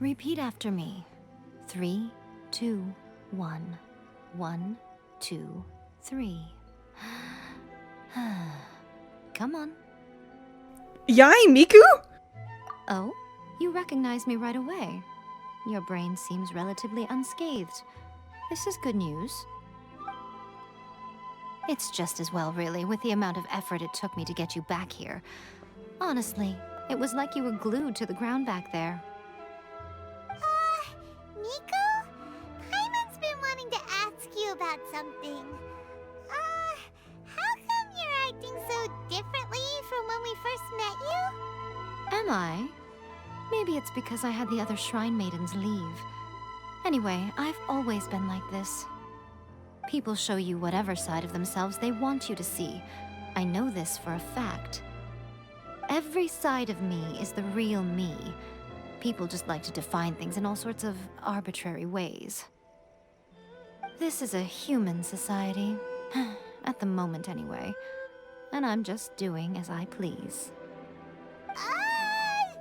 Repeat after me. 3, 2, 1. 1, 2, 3. Come on. Yae Miko? Oh, you recognize me right away. Your brain seems relatively unscathed. This is good news. It's just as well, really, with the amount of effort it took me to get you back here. Honestly, it was like you were glued to the ground back there. Miko? Paimon's been wanting to ask you about something. How come you're acting so differently from when we first met you? Am I? Maybe it's because I had the other Shrine Maidens leave. Anyway, I've always been like this. People show you whatever side of themselves they want you to see. I know this for a fact. Every side of me is the real me. People just like to define things in all sorts of arbitrary ways. This is a human society. At the moment, anyway. And I'm just doing as I please. Paimon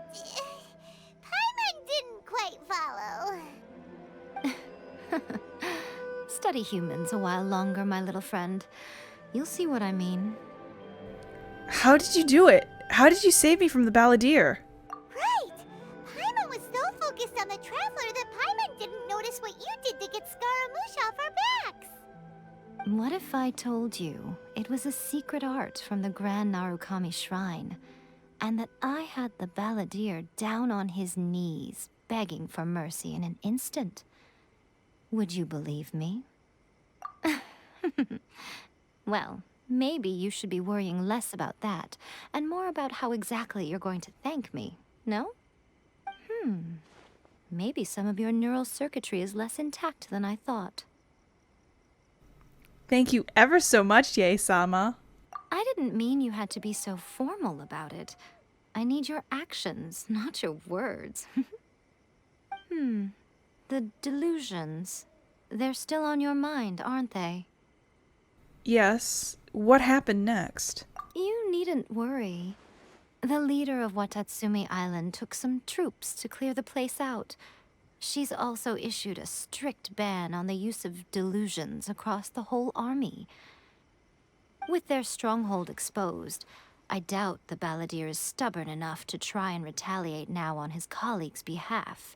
didn't quite follow. Study humans a while longer, my little friend. You'll see what I mean. How did you do it? How did you save me from the Balladeer? Right! Paimon was so focused on the Traveler that Paimon didn't notice what you did to get Scaramouche off our backs. What if I told you it was a secret art from the Grand Narukami Shrine, and that I had the Balladeer down on his knees, begging for mercy in an instant? Would you believe me? Well, maybe you should be worrying less about that, and more about how exactly you're going to thank me, no? Maybe some of your neural circuitry is less intact than I thought. Thank you ever so much, Yae-sama. I didn't mean you had to be so formal about it. I need your actions, not your words. The delusions. They're still on your mind, aren't they? Yes. What happened next? You needn't worry. The leader of Watatsumi Island took some troops to clear the place out. She's also issued a strict ban on the use of delusions across the whole army. With their stronghold exposed, I doubt the Balladeer is stubborn enough to try and retaliate now on his colleagues' behalf.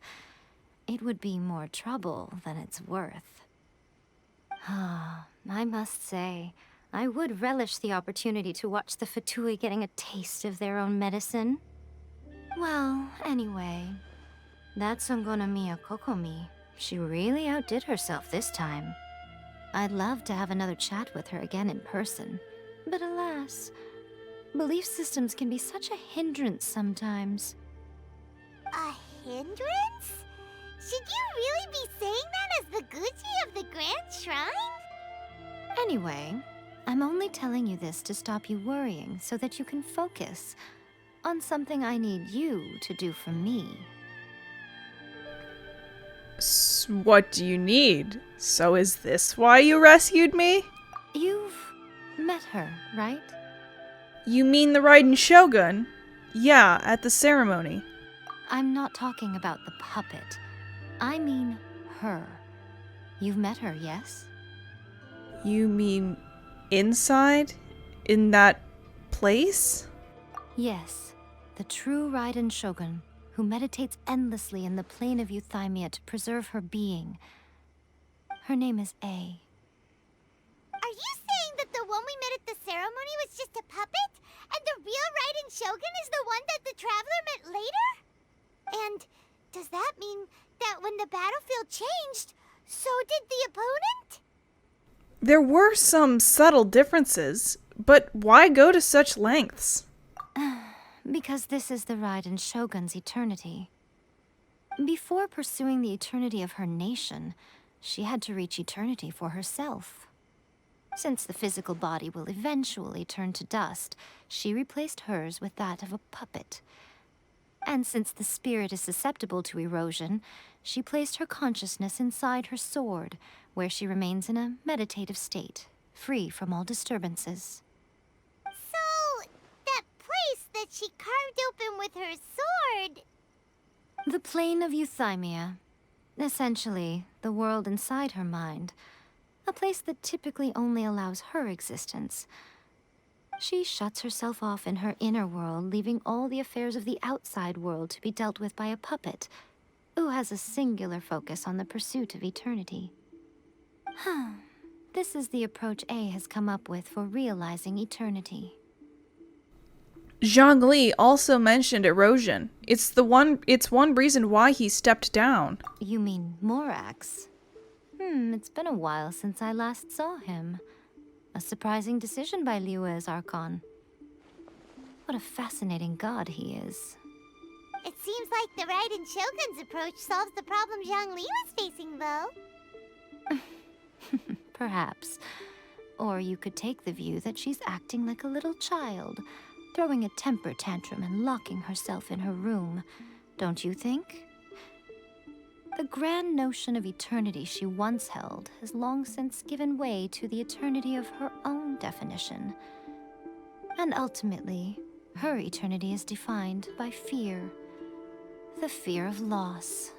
It would be more trouble than it's worth. I must say, I would relish the opportunity to watch the Fatui getting a taste of their own medicine. Well, anyway, that Songonomiya Kokomi, she really outdid herself this time. I'd love to have another chat with her again in person, but alas, belief systems can be such a hindrance sometimes. A hindrance? Should you really be saying that as the Gucci of the Grand Shrine? Anyway, I'm only telling you this to stop you worrying so that you can focus on something I need you to do for me. What do you need? So is this why you rescued me? You've met her, right? You mean the Raiden Shogun? Yeah, at the ceremony. I'm not talking about the puppet. I mean her. You've met her, yes? You mean inside? In that place? Yes, the true Raiden Shogun, who meditates endlessly in the plane of Euthymia to preserve her being. Her name is Ae. Are you saying that the one we met at the ceremony was just a puppet? And the real Raiden Shogun is the one that the Traveler met later? And does that mean that when the battlefield changed, so did the opponent? There were some subtle differences, but why go to such lengths? Because this is the Raiden Shogun's eternity. Before pursuing the eternity of her nation, she had to reach eternity for herself. Since the physical body will eventually turn to dust, she replaced hers with that of a puppet. And since the spirit is susceptible to erosion, she placed her consciousness inside her sword, where she remains in a meditative state, free from all disturbances. So, that place that she carved open with her sword... The plane of euthymia. Essentially, the world inside her mind. A place that typically only allows her existence. She shuts herself off in her inner world, leaving all the affairs of the outside world to be dealt with by a puppet, who has a singular focus on the pursuit of eternity. This is the approach A has come up with for realizing eternity. Zhongli also mentioned erosion. It's one reason why he stepped down. You mean Morax? It's been a while since I last saw him. A surprising decision by Liyue's Archon. What a fascinating god he is. It seems like the Raiden Shogun's approach solves the problem Zhongli was facing, though. Perhaps. Or you could take the view that she's acting like a little child, throwing a temper tantrum and locking herself in her room. Don't you think? The grand notion of eternity she once held has long since given way to the eternity of her own definition. And ultimately, her eternity is defined by fear. The fear of loss.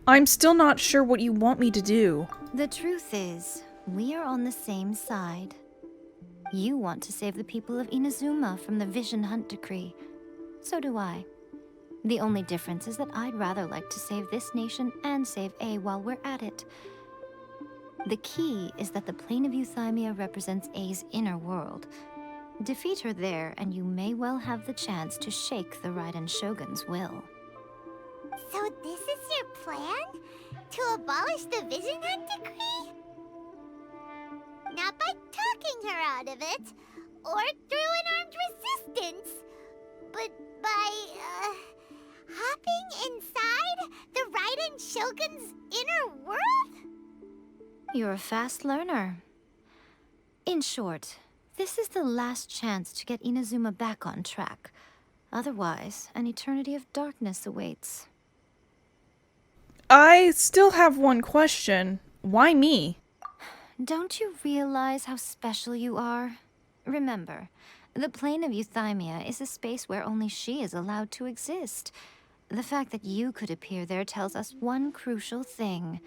I'm still not sure what you want me to do. The truth is, we are on the same side. You want to save the people of Inazuma from the Vision Hunt decree. So do I. The only difference is that I'd rather like to save this nation and save A while we're at it. The key is that the plane of euthymia represents A's inner world. Defeat her there, and you may well have the chance to shake the Raiden Shogun's will. So this is your plan? To abolish the Vision Hunt decree? Not by talking her out of it, or through an armed resistance, but by, hopping inside the Raiden Shogun's inner world? You're a fast learner. In short, this is the last chance to get Inazuma back on track. Otherwise, an eternity of darkness awaits. I still have one question. Why me? Don't you realize how special you are? Remember, the plane of euthymia is a space where only she is allowed to exist. The fact that you could appear there tells us one crucial thing.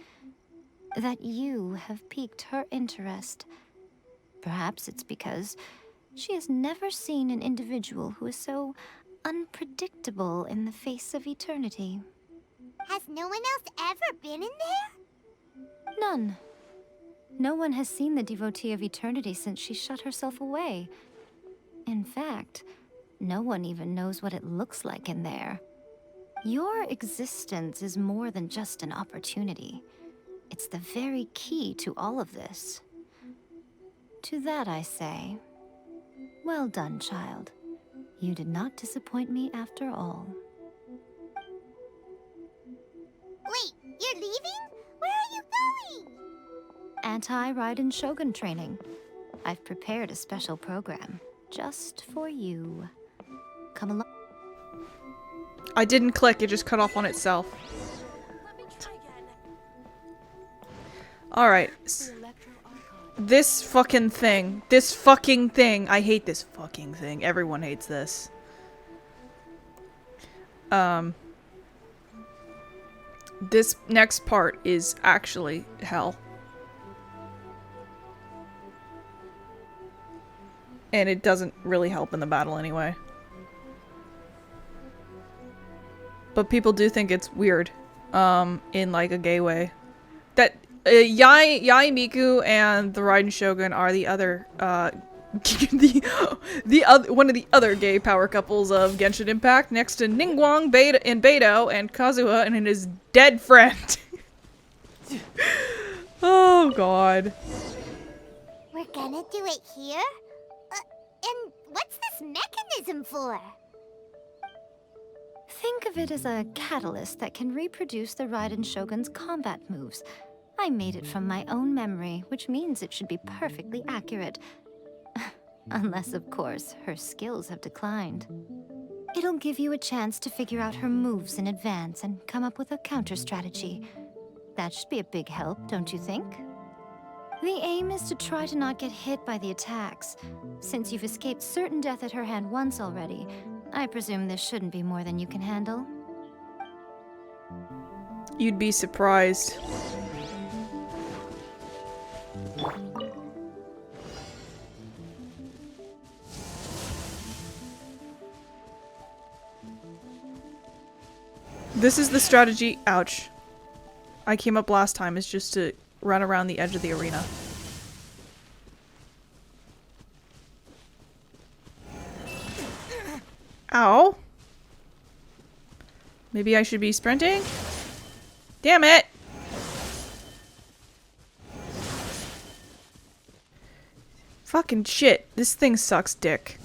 That you have piqued her interest. Perhaps it's because she has never seen an individual who is so unpredictable in the face of eternity. Has no one else ever been in there? None. No one has seen the devotee of eternity since she shut herself away. In fact, no one even knows what it looks like in there. Your existence is more than just an opportunity. It's the very key to all of this. To that I say, well done, child. You did not disappoint me after all. Wait, you're leaving? Where are you going? Anti-Raiden Shogun training. I've prepared a special program just for you. Come along. I didn't click, it just cut off on itself. Alright. This fucking thing. I hate this fucking thing. Everyone hates this. This next part is actually hell. And it doesn't really help in the battle anyway. But people do think it's weird, in like a gay way. That Yae Miko and the Raiden Shogun are the other, one of the other gay power couples of Genshin Impact, next to Ningguang, Beidou, and Kazuha and his dead friend. Oh god. We're gonna do it here? And what's this mechanism for? Think of it as a catalyst that can reproduce the Raiden Shogun's combat moves. I made it from my own memory, which means it should be perfectly accurate. Unless, of course, her skills have declined. It'll give you a chance to figure out her moves in advance and come up with a counter-strategy. That should be a big help, don't you think? The aim is to try to not get hit by the attacks. Since you've escaped certain death at her hand once already, I presume this shouldn't be more than you can handle. You'd be surprised. This is the strategy. Ouch. I came up last time, is just to run around the edge of the arena. Ow. Maybe I should be sprinting? Damn it! Fucking shit. This thing sucks dick.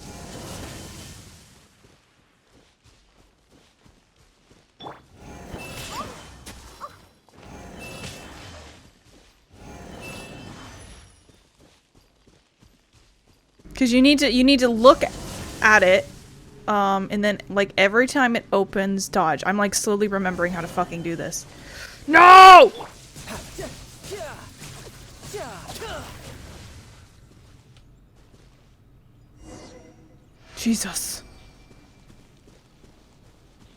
Because you need to look at it, and then like every time it opens, dodge. I'm like slowly remembering how to fucking do this. No! Jesus.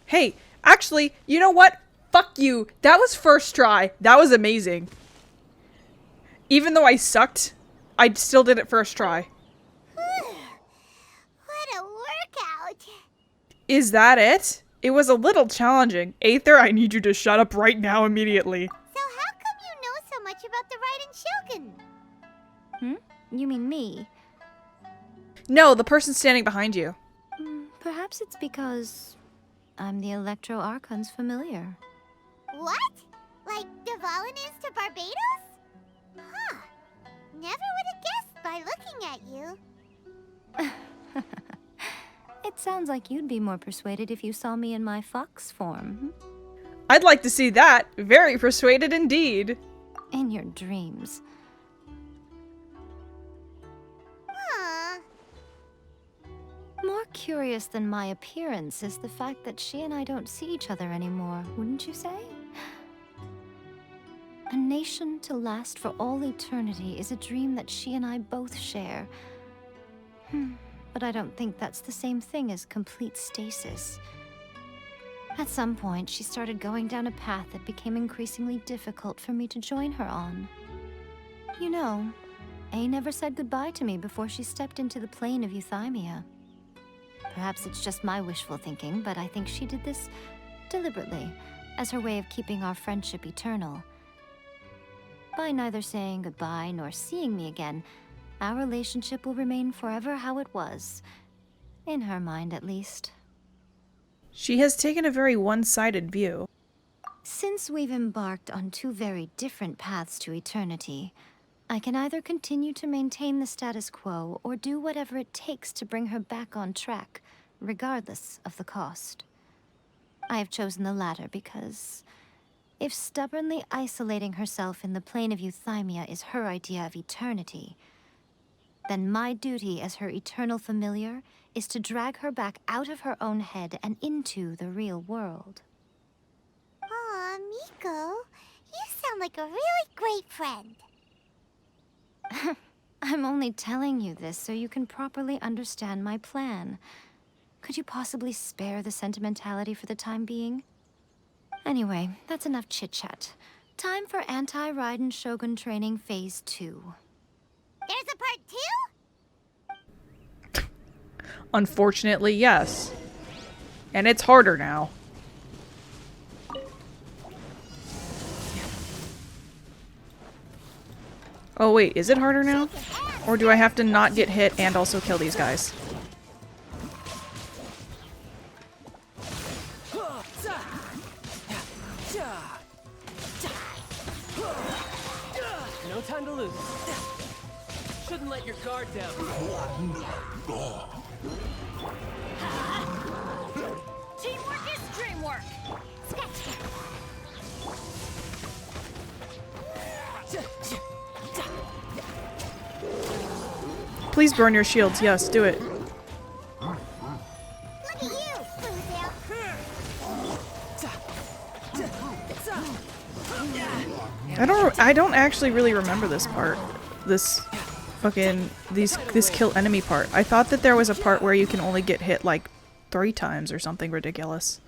Hey, actually, you know what? Fuck you. That was first try. That was amazing. Even though I sucked, I still did it first try. What a workout! Is that it? It was a little challenging. Aether, I need you to shut up right now immediately. So how come you know so much about the Raiden Shogun? You mean me? No, the person standing behind you. Perhaps it's because I'm the Electro Archon's familiar. What? Like Devalin is to Barbados? Huh. Never would have guessed by looking at you. It sounds like you'd be more persuaded if you saw me in my fox form. I'd like to see that. Very persuaded indeed. In your dreams. Huh. More curious than my appearance is the fact that she and I don't see each other anymore, wouldn't you say? A nation to last for all eternity is a dream that she and I both share. But I don't think that's the same thing as complete stasis. At some point, she started going down a path that became increasingly difficult for me to join her on. You know, A never said goodbye to me before she stepped into the plane of Euthymia. Perhaps it's just my wishful thinking, but I think she did this deliberately, as her way of keeping our friendship eternal. By neither saying goodbye nor seeing me again, our relationship will remain forever how it was. In her mind, at least. She has taken a very one-sided view. Since we've embarked on two very different paths to eternity, I can either continue to maintain the status quo or do whatever it takes to bring her back on track, regardless of the cost. I have chosen the latter because if stubbornly isolating herself in the plane of Euthymia is her idea of eternity, then my duty as her eternal familiar is to drag her back out of her own head and into the real world. Aw, Miko, you sound like a really great friend. I'm only telling you this so you can properly understand my plan. Could you possibly spare the sentimentality for the time being? Anyway, that's enough chit-chat. Time for anti-Raiden Shogun training phase 2. There's a part 2? Unfortunately, yes. And it's harder now. Oh wait, is it harder now? Or do I have to not get hit and also kill these guys? No time to lose. Shouldn't let your guard down. Teamwork is dreamwork. Please burn your shields. Yes, do it. Look at you, I don't actually really remember this part. This kill enemy part. I thought that there was a part where you can only get hit like 3 times or something ridiculous.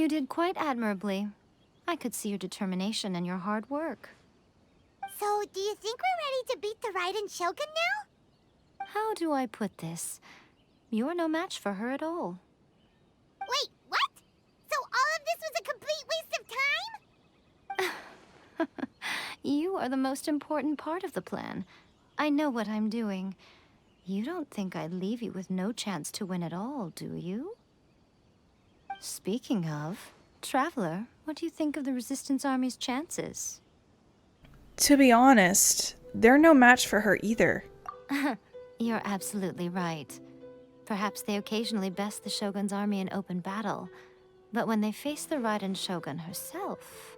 You did quite admirably. I could see your determination and your hard work. So, do you think we're ready to beat the Raiden Shogun now? How do I put this? You're no match for her at all. Wait, what? So all of this was a complete waste of time? You are the most important part of the plan. I know what I'm doing. You don't think I'd leave you with no chance to win at all, do you? Speaking of, Traveler, what do you think of the Resistance Army's chances? To be honest, they're no match for her either. You're absolutely right. Perhaps they occasionally best the Shogun's army in open battle, but when they face the Raiden Shogun herself,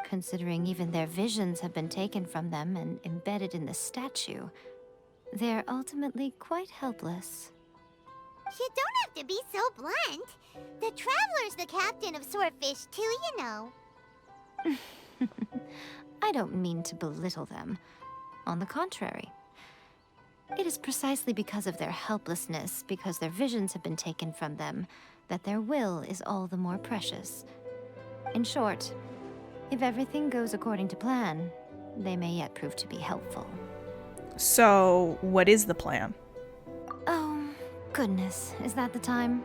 considering even their visions have been taken from them and embedded in the statue, they're ultimately quite helpless. You don't have to be so blunt. The Traveler's the captain of Swordfish too, you know. I don't mean to belittle them. On the contrary. It is precisely because of their helplessness, because their visions have been taken from them, that their will is all the more precious. In short, if everything goes according to plan, they may yet prove to be helpful. So, what is the plan? Oh, goodness, is that the time?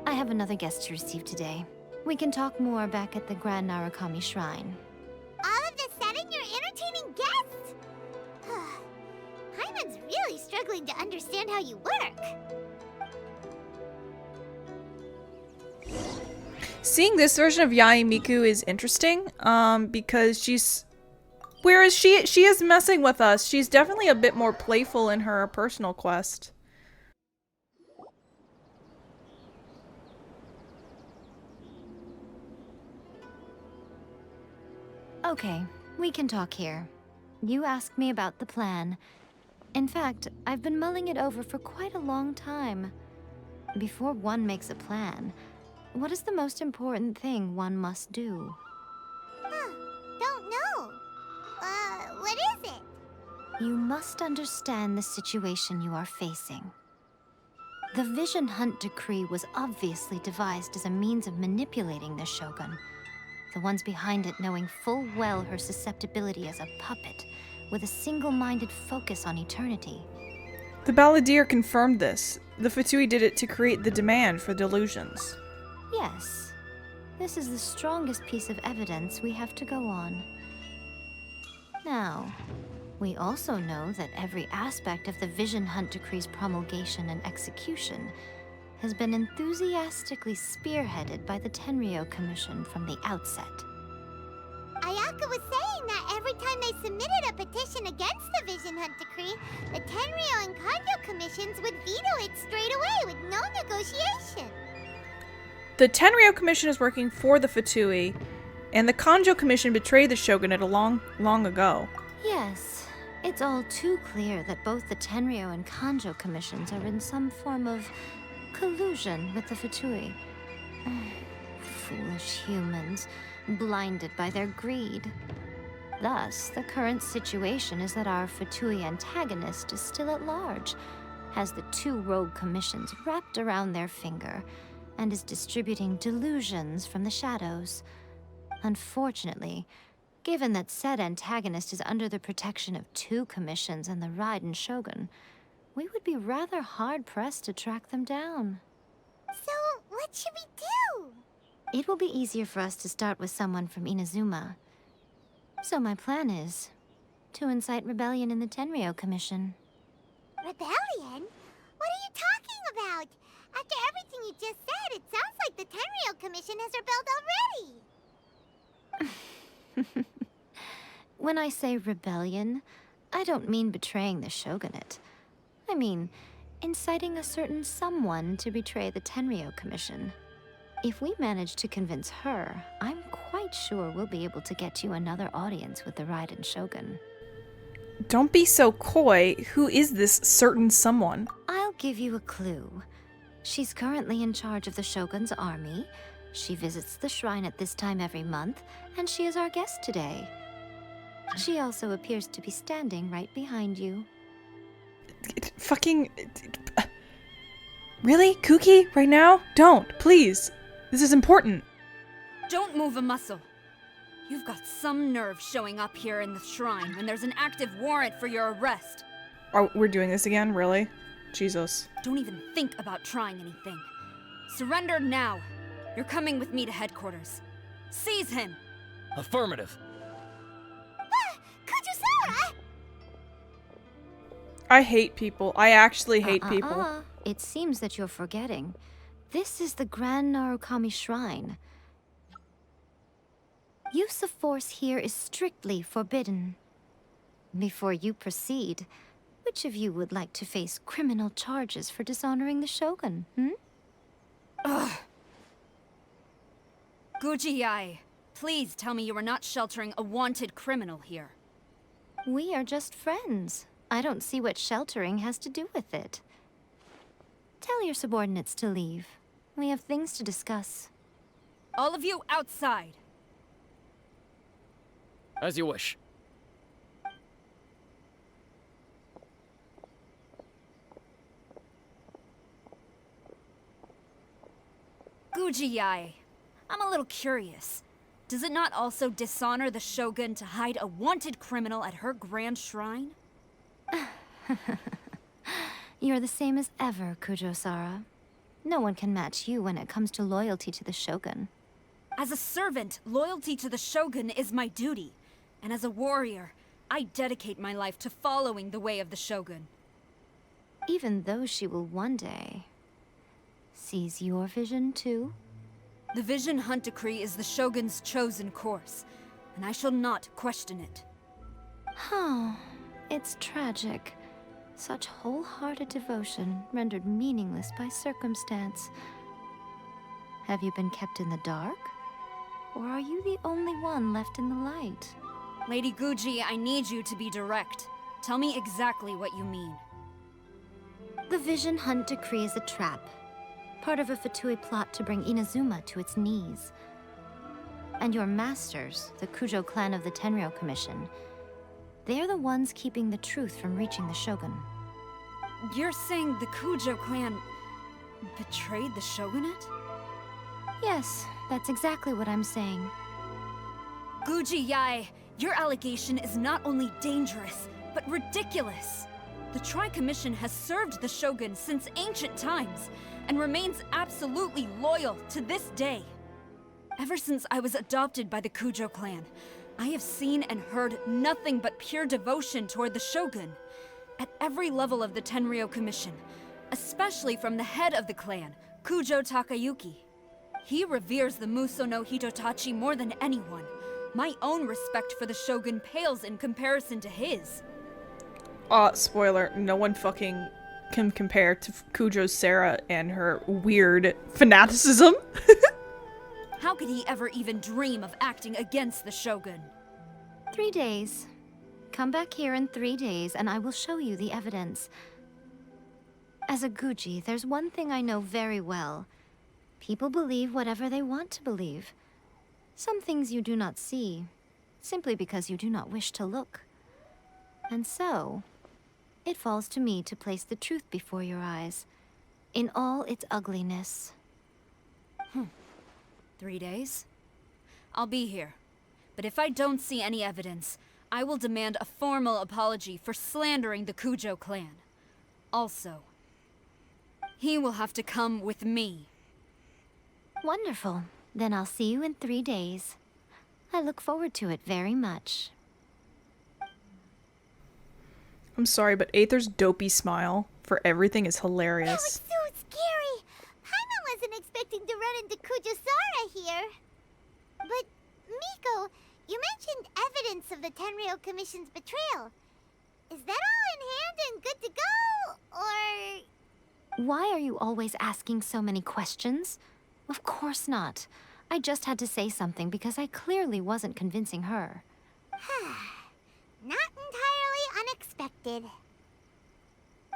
I have another guest to receive today. We can talk more back at the Grand Narukami Shrine. All of this sudden, you're entertaining guests? Hyman's really struggling to understand how you work. Seeing this version of Yae Miko is interesting, because she's... Whereas she is messing with us, she's definitely a bit more playful in her personal quest. Okay, we can talk here. You asked me about the plan. In fact, I've been mulling it over for quite a long time. Before one makes a plan, what is the most important thing one must do? Don't know. What is it? You must understand the situation you are facing. The Vision Hunt Decree was obviously devised as a means of manipulating the Shogun. The ones behind it knowing full well her susceptibility as a puppet, with a single-minded focus on eternity. The Balladeer confirmed this. The Fatui did it to create the demand for delusions. Yes, this is the strongest piece of evidence we have to go on. Now, we also know that every aspect of the Vision Hunt Decree's promulgation and execution has been enthusiastically spearheaded by the Tenryou Commission from the outset. Ayaka was saying that every time they submitted a petition against the Vision Hunt Decree, the Tenryou and Kanjo Commissions would veto it straight away with no negotiation. The Tenryou Commission is working for the Fatui, and the Kanjo Commission betrayed the Shogunate long ago. Yes, it's all too clear that both the Tenryou and Kanjo Commissions are in some form of collusion with the Fatui. Foolish humans, blinded by their greed. Thus, the current situation is that our Fatui antagonist is still at large, has the two rogue commissions wrapped around their finger, and is distributing delusions from the shadows. Unfortunately, given that said antagonist is under the protection of two commissions and the Raiden Shogun, we would be rather hard-pressed to track them down. So, what should we do? It will be easier for us to start with someone from Inazuma. So my plan is to incite rebellion in the Tenryou Commission. Rebellion? What are you talking about? After everything you just said, it sounds like the Tenryou Commission has rebelled already. When I say rebellion, I don't mean betraying the Shogunate. I mean, inciting a certain someone to betray the Tenryou Commission. If we manage to convince her, I'm quite sure we'll be able to get you another audience with the Raiden Shogun. Don't be so coy. Who is this certain someone? I'll give you a clue. She's currently in charge of the Shogun's army. She visits the shrine at this time every month, and she is our guest today. She also appears to be standing right behind you. Fucking... Really? Kuki? Right now? Don't, please. This is important. Don't move a muscle. You've got some nerve showing up here in the shrine when there's an active warrant for your arrest. Oh, we're doing this again? Really? Jesus. Don't even think about trying anything. Surrender now. You're coming with me to headquarters. Seize him! Affirmative. Kujusara! I hate people. I actually hate people. It seems that you're forgetting. This is the Grand Narukami Shrine. Use of force here is strictly forbidden. Before you proceed, which of you would like to face criminal charges for dishonoring the Shogun, Ugh. Guji Yae, please tell me you are not sheltering a wanted criminal here. We are just friends. I don't see what sheltering has to do with it. Tell your subordinates to leave. We have things to discuss. All of you outside. As you wish. Guji Yae, I'm a little curious. Does it not also dishonor the Shogun to hide a wanted criminal at her grand shrine? You're the same as ever, Kujo-Sara. No one can match you when it comes to loyalty to the Shogun. As a servant, loyalty to the Shogun is my duty. And as a warrior, I dedicate my life to following the way of the Shogun. Even though she will one day seize your vision too? The Vision Hunt Decree is the Shogun's chosen course, and I shall not question it. Huh. It's tragic. Such wholehearted devotion rendered meaningless by circumstance. Have you been kept in the dark? Or are you the only one left in the light? Lady Guji, I need you to be direct. Tell me exactly what you mean. The Vision Hunt Decree is a trap. Part of a Fatui plot to bring Inazuma to its knees. And your masters, the Kujo clan of the Tenryou Commission, they're the ones keeping the truth from reaching the Shogun. You're saying the Kujo clan betrayed the Shogunate? Yes, that's exactly what I'm saying. Guji Yae, your allegation is not only dangerous, but ridiculous. The Tri-Commission has served the Shogun since ancient times, and remains absolutely loyal to this day. Ever since I was adopted by the Kujo clan, I have seen and heard nothing but pure devotion toward the Shogun. At every level of the Tenryou Commission, especially from the head of the clan, Kujo Takayuki. He reveres the Muso no Hitotachi more than anyone. My own respect for the Shogun pales in comparison to his. Spoiler, no one fucking can compare to Kujo Sarah and her weird fanaticism. How could he ever even dream of acting against the Shogun? 3 days. Come back here in 3 days and I will show you the evidence. As a Guji, there's one thing I know very well. People believe whatever they want to believe. Some things you do not see, simply because you do not wish to look. And so, it falls to me to place the truth before your eyes, in all its ugliness. 3 days? I'll be here. But if I don't see any evidence, I will demand a formal apology for slandering the Kujo clan. Also, he will have to come with me. Wonderful. Then I'll see you in 3 days. I look forward to it very much. I'm sorry, but Aether's dopey smile for everything is That was hilarious. so scary. Paimon wasn't expecting to run into Kujusara here. But, Miko, you mentioned evidence of the Tenryou Commission's betrayal. Is that all in hand and good to go, or... Why are you always asking so many questions? Of course not. I just had to say something because I clearly wasn't convincing her. Not entirely unexpected.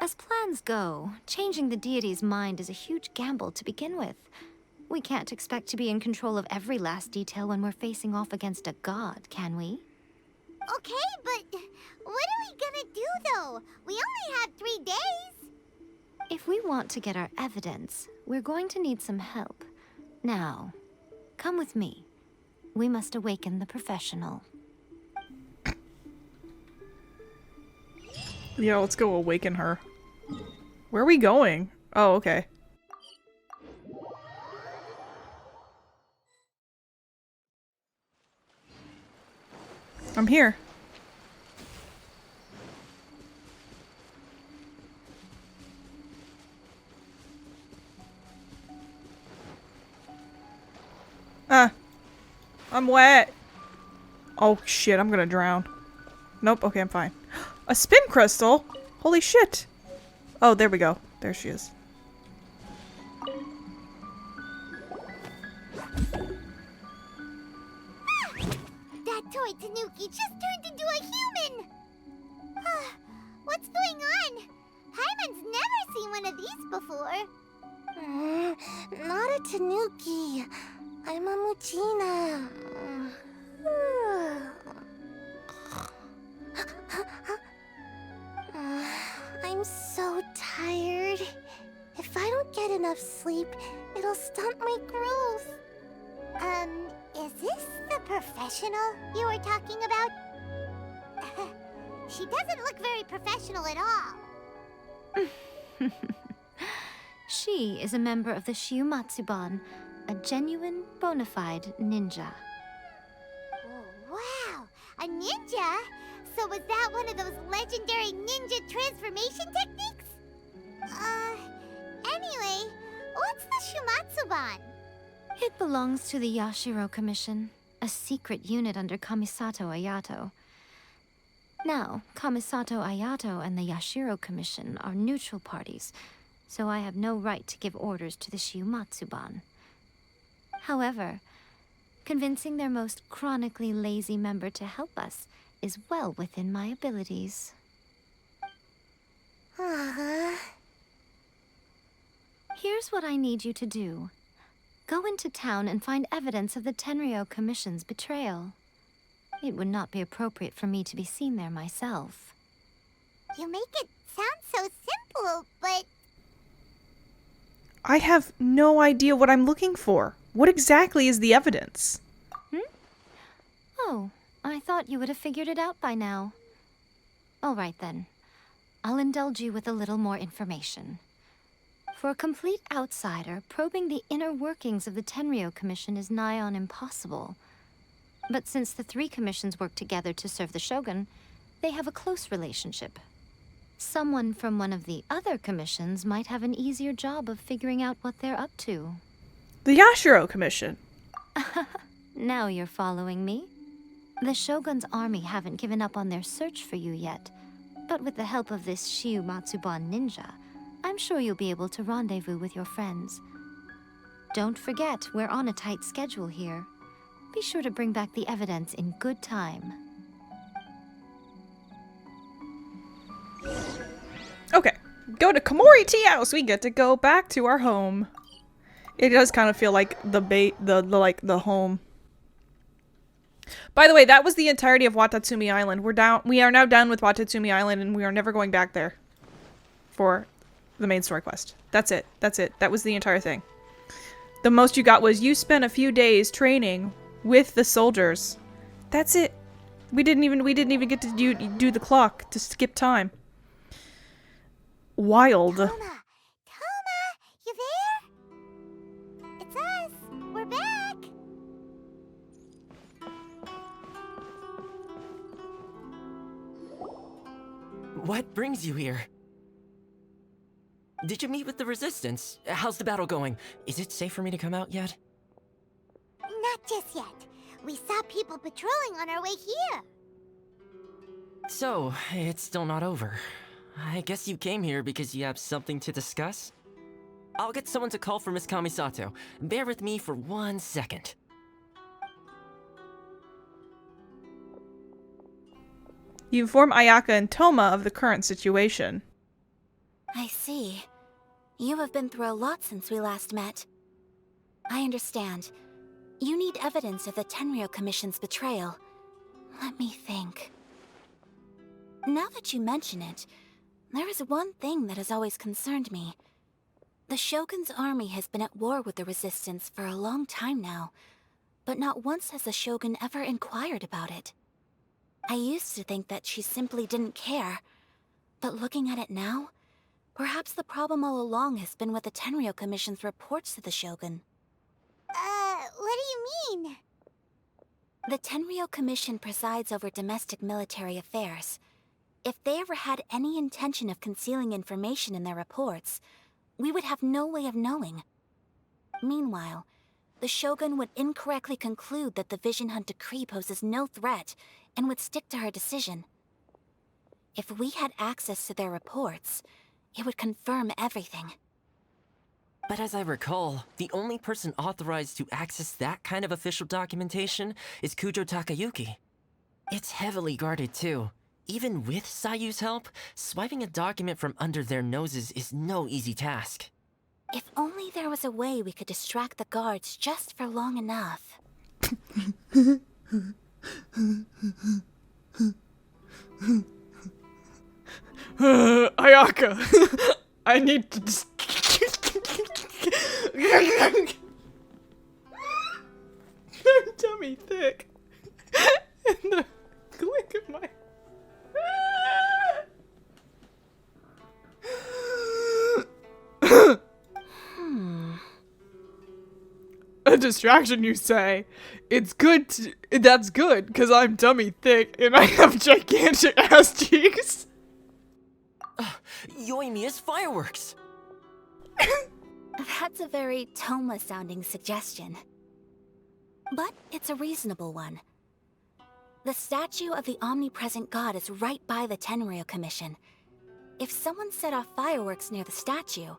As plans go, changing the deity's mind is a huge gamble to begin with. We can't expect to be in control of every last detail when we're facing off against a god, can we? Okay, but what are we gonna do, though? We only have 3 days. If we want to get our evidence, we're going to need some help. Now, come with me. We must awaken the professional. Yeah, let's go awaken her. Where are we going? Oh, okay. I'm here. I'm wet. Oh shit, I'm gonna drown. Nope, okay, I'm fine. A spin crystal? Holy shit. Oh, there we go. There she is. That toy Tanuki just turned into a human! What's going on? Paimon's never seen one of these before. Not a Tanuki. I'm a Muchina. I'm so tired. If I don't get enough sleep, it'll stunt my growth. Is this the professional you were talking about? She doesn't look very professional at all. She is a member of the Shiumatsuban, a genuine, bona fide ninja. Oh, wow! A ninja? So was that one of those legendary ninja transformation techniques? Anyway, what's the Shumatsuban? It belongs to the Yashiro Commission, a secret unit under Kamisato Ayato. Now, Kamisato Ayato and the Yashiro Commission are neutral parties, so I have no right to give orders to the Shiumatsuban. However, convincing their most chronically lazy member to help us is well within my abilities. Here's what I need you to do. Go into town and find evidence of the Tenryou Commission's betrayal. It would not be appropriate for me to be seen there myself. You make it sound so simple, but... I have no idea what I'm looking for. What exactly is the evidence? Oh, I thought you would have figured it out by now. All right then. I'll indulge you with a little more information. For a complete outsider, probing the inner workings of the Tenryou Commission is nigh on impossible. But since the three commissions work together to serve the Shogun, they have a close relationship. Someone from one of the other commissions might have an easier job of figuring out what they're up to. The Yashiro Commission. Now you're following me. The Shogun's army haven't given up on their search for you yet, but with the help of this Shiumatsuban ninja, I'm sure you'll be able to rendezvous with your friends. Don't forget, we're on a tight schedule here. Be sure to bring back the evidence in good time. Okay, go to Komori Tea House. We get to go back to our home. It does kind of feel like the home. By the way, that was the entirety of Watatsumi Island. We are now done with Watatsumi Island, and we are never going back there for the main story quest. That's it. That's it. That was the entire thing. The most you got was you spent a few days training with the soldiers. That's it. We didn't even get to do the clock to skip time. Wild. Toma! Toma! You there? It's us! We're back! What brings you here? Did you meet with the Resistance? How's the battle going? Is it safe for me to come out yet? Not just yet. We saw people patrolling on our way here. So, it's still not over. I guess you came here because you have something to discuss? I'll get someone to call for Miss Kamisato. Bear with me for 1 second. You inform Ayaka and Toma of the current situation. I see. You have been through a lot since we last met. I understand. You need evidence of the Tenryou Commission's betrayal. Let me think. Now that you mention it, there is one thing that has always concerned me. The Shogun's army has been at war with the Resistance for a long time now, but not once has the Shogun ever inquired about it. I used to think that she simply didn't care, but looking at it now, perhaps the problem all along has been with the Tenryou Commission's reports to the Shogun. What do you mean? The Tenryou Commission presides over domestic military affairs. If they ever had any intention of concealing information in their reports, we would have no way of knowing. Meanwhile, the Shogun would incorrectly conclude that the Vision Hunt decree poses no threat and would stick to her decision. If we had access to their reports, it would confirm everything. But as I recall, the only person authorized to access that kind of official documentation is Kujo Takayuki. It's heavily guarded too. Even with Sayu's help, swiping a document from under their noses is no easy task. If only there was a way we could distract the guards just for long enough. Ayaka, I need to just... I'm tummy thick. In the blink of my... A distraction, you say? It's good to... That's good, because I'm tummy thick and I have gigantic ass cheeks. Yoimiya's fireworks! That's a very Toma-sounding suggestion. But it's a reasonable one. The statue of the omnipresent god is right by the Tenryou Commission. If someone set off fireworks near the statue,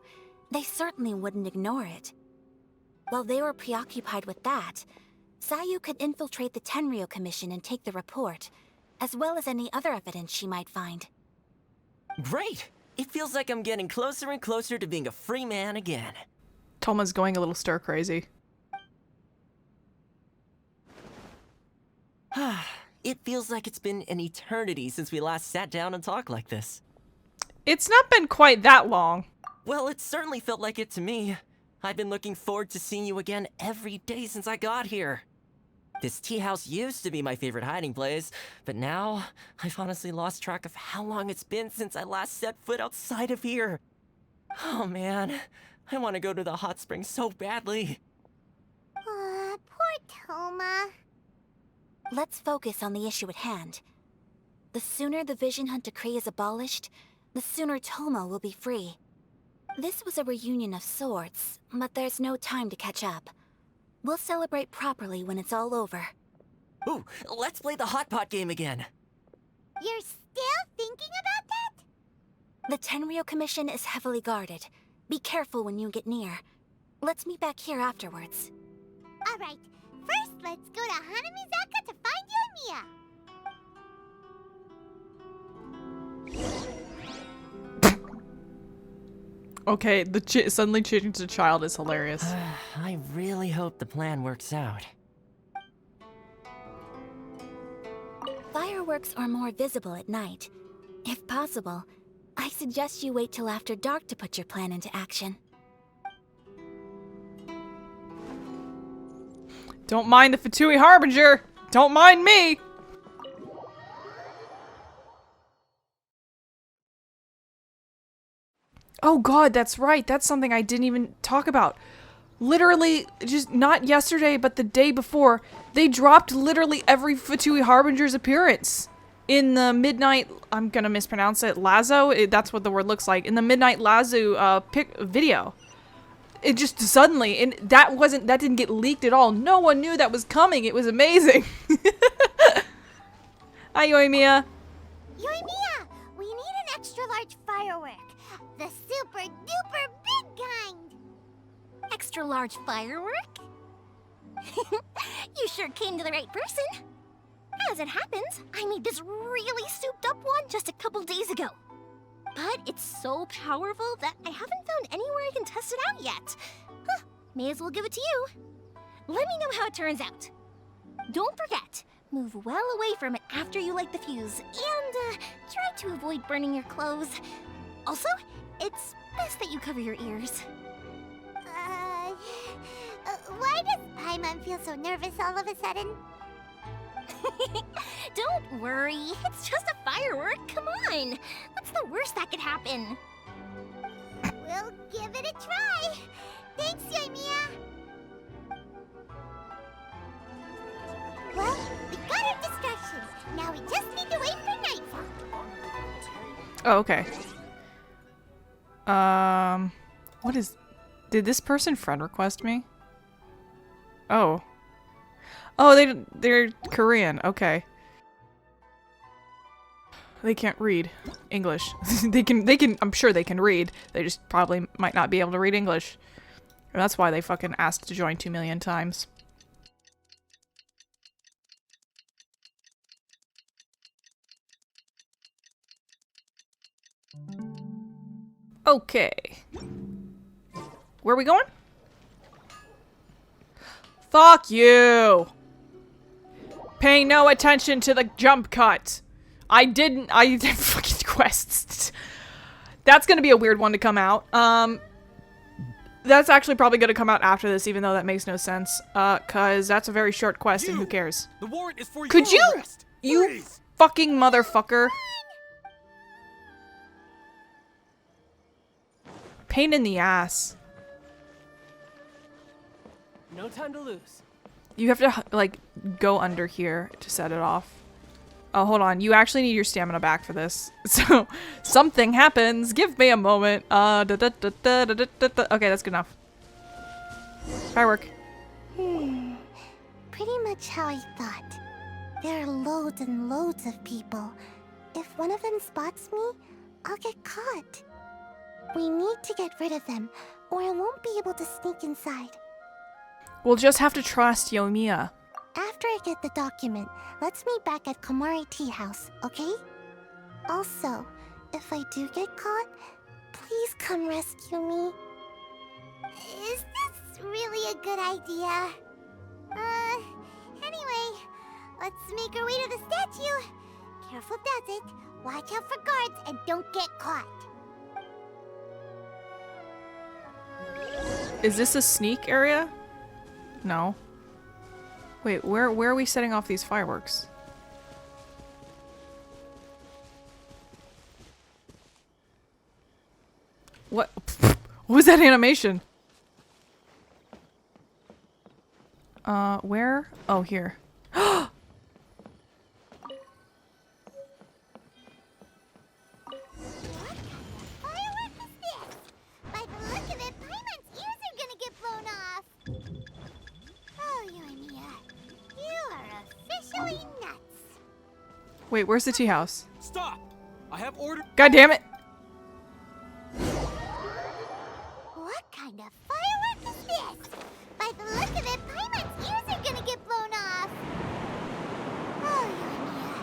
they certainly wouldn't ignore it. While they were preoccupied with that, Sayu could infiltrate the Tenryou Commission and take the report, as well as any other evidence she might find. Great! It feels like I'm getting closer and closer to being a free man again. Toma's going a little stir crazy. It feels like it's been an eternity since we last sat down and talked like this. It's not been quite that long. Well, it certainly felt like it to me. I've been looking forward to seeing you again every day since I got here. This tea house used to be my favorite hiding place, but now I've honestly lost track of how long it's been since I last set foot outside of here. Oh man, I want to go to the hot springs so badly. Poor Toma. Let's focus on the issue at hand. The sooner the Vision Hunt decree is abolished, the sooner Toma will be free. This was a reunion of sorts, but there's no time to catch up. We'll celebrate properly when it's all over. Ooh, let's play the hot pot game again. You're still thinking about that? The Tenryou Commission is heavily guarded. Be careful when you get near. Let's meet back here afterwards. Alright, first let's go to Hanamizaka to find Yoimiya. Okay, the suddenly changing to child is hilarious. I really hope the plan works out. Fireworks are more visible at night. If possible, I suggest you wait till after dark to put your plan into action. Don't mind the Fatui Harbinger! Don't mind me! Oh god, that's right. That's something I didn't even talk about. Literally, just not yesterday, but the day before, they dropped literally every Fatui Harbinger's appearance. In the Midnight, I'm gonna mispronounce it, Lazo? That's what the word looks like. In the Midnight Lazo video. It just suddenly, and that didn't get leaked at all. No one knew that was coming. It was amazing. Hi, Yoimiya. Yoimiya, we need an extra large firework. The super duper big kind. Extra large firework? You sure came to the right person. As it happens, I made this really souped up one just a couple days ago. But it's so powerful that I haven't found anywhere I can test it out yet. Huh, may as well give it to you. Let me know how it turns out. Don't forget, move well away from it after you light the fuse, and try to avoid burning your clothes. Also, it's Best that you cover your ears. Why does Paimon feel so nervous all of a sudden? Don't worry, it's just a firework. Come on. What's the worst that could happen? We'll give it a try. Thanks, Yae Miko. Well, we got our distractions. Now we just need to wait for nightfall. Oh, okay. What is... Did this person friend request me? Oh. Oh, they're Korean. Okay. They can't read English. they can, I'm sure they can read. They just probably might not be able to read English. And that's why they fucking asked to join 2 million times. Okay. Where are we going? Fuck you! Paying no attention to the jump cut. I did fucking quests. That's gonna be a weird one to come out. That's actually probably gonna come out after this, even though that makes no sense. Cause that's a very short quest and who cares? The warrant is for Could your you? arrest. You Freeze. fucking motherfucker. Pain in the ass. No time to lose. You have to, like, go under here to set it off. Oh, hold on. You actually need your stamina back for this. So, something happens. Give me a moment. Okay, that's good enough. Firework. Pretty much how I thought. There are loads and loads of people. If one of them spots me, I'll get caught. We need to get rid of them, or I won't be able to sneak inside. We'll just have to trust Yoimiya. After I get the document, let's meet back at Komari Tea House, okay? Also, if I do get caught, please come rescue me. Is this really a good idea? Anyway, let's make our way to the statue. Careful does it. Watch out for guards and don't get caught. Is this a sneak area? No. Wait, where are we setting off these fireworks? What? What was that animation? Where? Oh, here. Firework is this? By the look of it, Paimon's ears are gonna get blown off. Oh, Yoimiya, you are officially nuts. Wait, where's the tea house? Stop! I have ordered. God damn it! What kind of firework is this? By the look of it, Paimon's ears are gonna get blown off. Oh, Yoimiya,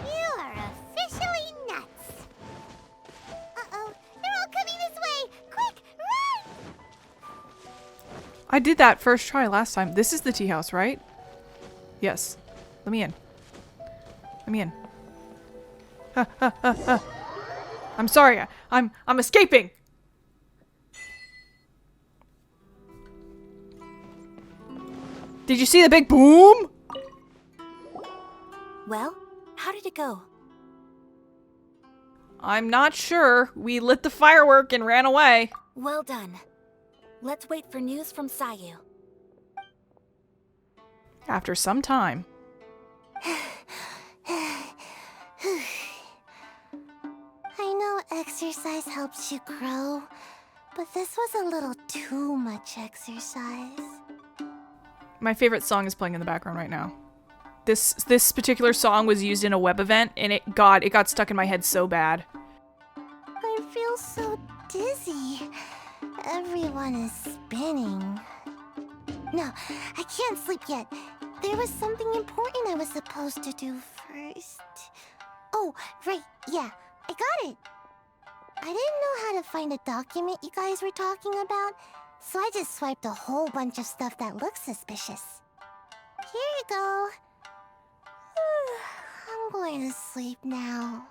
you are officially nuts. Uh-oh, they're all coming this way. Quick, run! I did that first try last time. This is the tea house, right? Yes. Let me in. Let me in. Ha, ha, ha, ha. I'm sorry. I'm escaping. Did you see the big boom? Well, how did it go? I'm not sure. We lit the firework and ran away. Well done. Let's wait for news from Sayu. After some time. I know exercise helps you grow, but this was a little too much exercise. My favorite song is playing in the background right now. This particular song was used in a web event, and it got stuck in my head so bad. I feel so dizzy. Everyone is spinning. No, I can't sleep yet. There was something important I was supposed to do first. Oh, right, yeah, I got it. I didn't know how to find a document you guys were talking about, so I just swiped a whole bunch of stuff that looks suspicious. Here you go. I'm going to sleep now.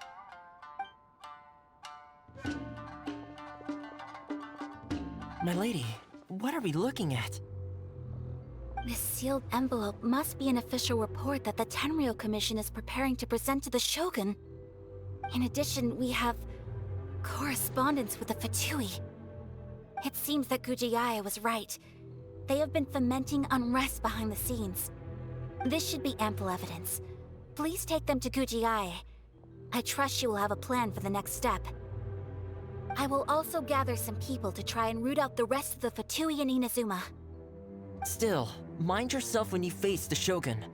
My lady, what are we looking at? This sealed envelope must be an official report that the Tenryou Commission is preparing to present to the Shogun. In addition, we have correspondence with the Fatui. It seems that Guji Yae was right. They have been fomenting unrest behind the scenes. This should be ample evidence. Please take them to Guji Yae. I trust she will have a plan for the next step. I will also gather some people to try and root out the rest of the Fatui in Inazuma. Still, mind yourself when you face the Shogun.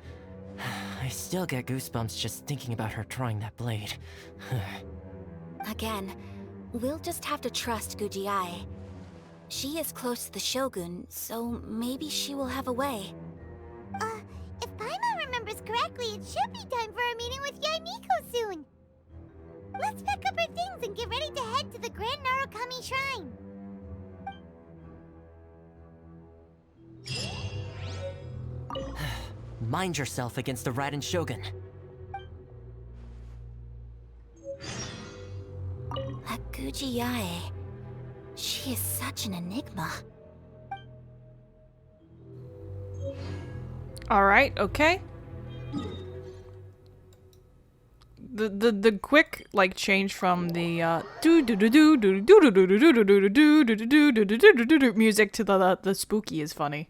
I still get goosebumps just thinking about her drawing that blade. Again, we'll just have to trust Guji Yae. She is close to the Shogun, so maybe she will have a way. If Paimon remembers correctly, it should be time for a meeting with Yae Miko soon. Let's pack up our things and get ready to head to the Grand Narukami Shrine. Mind yourself against the Raiden Shogun. That Guji Yae, she is such an enigma. Alright, okay. The quick like change from the music to the spooky is funny.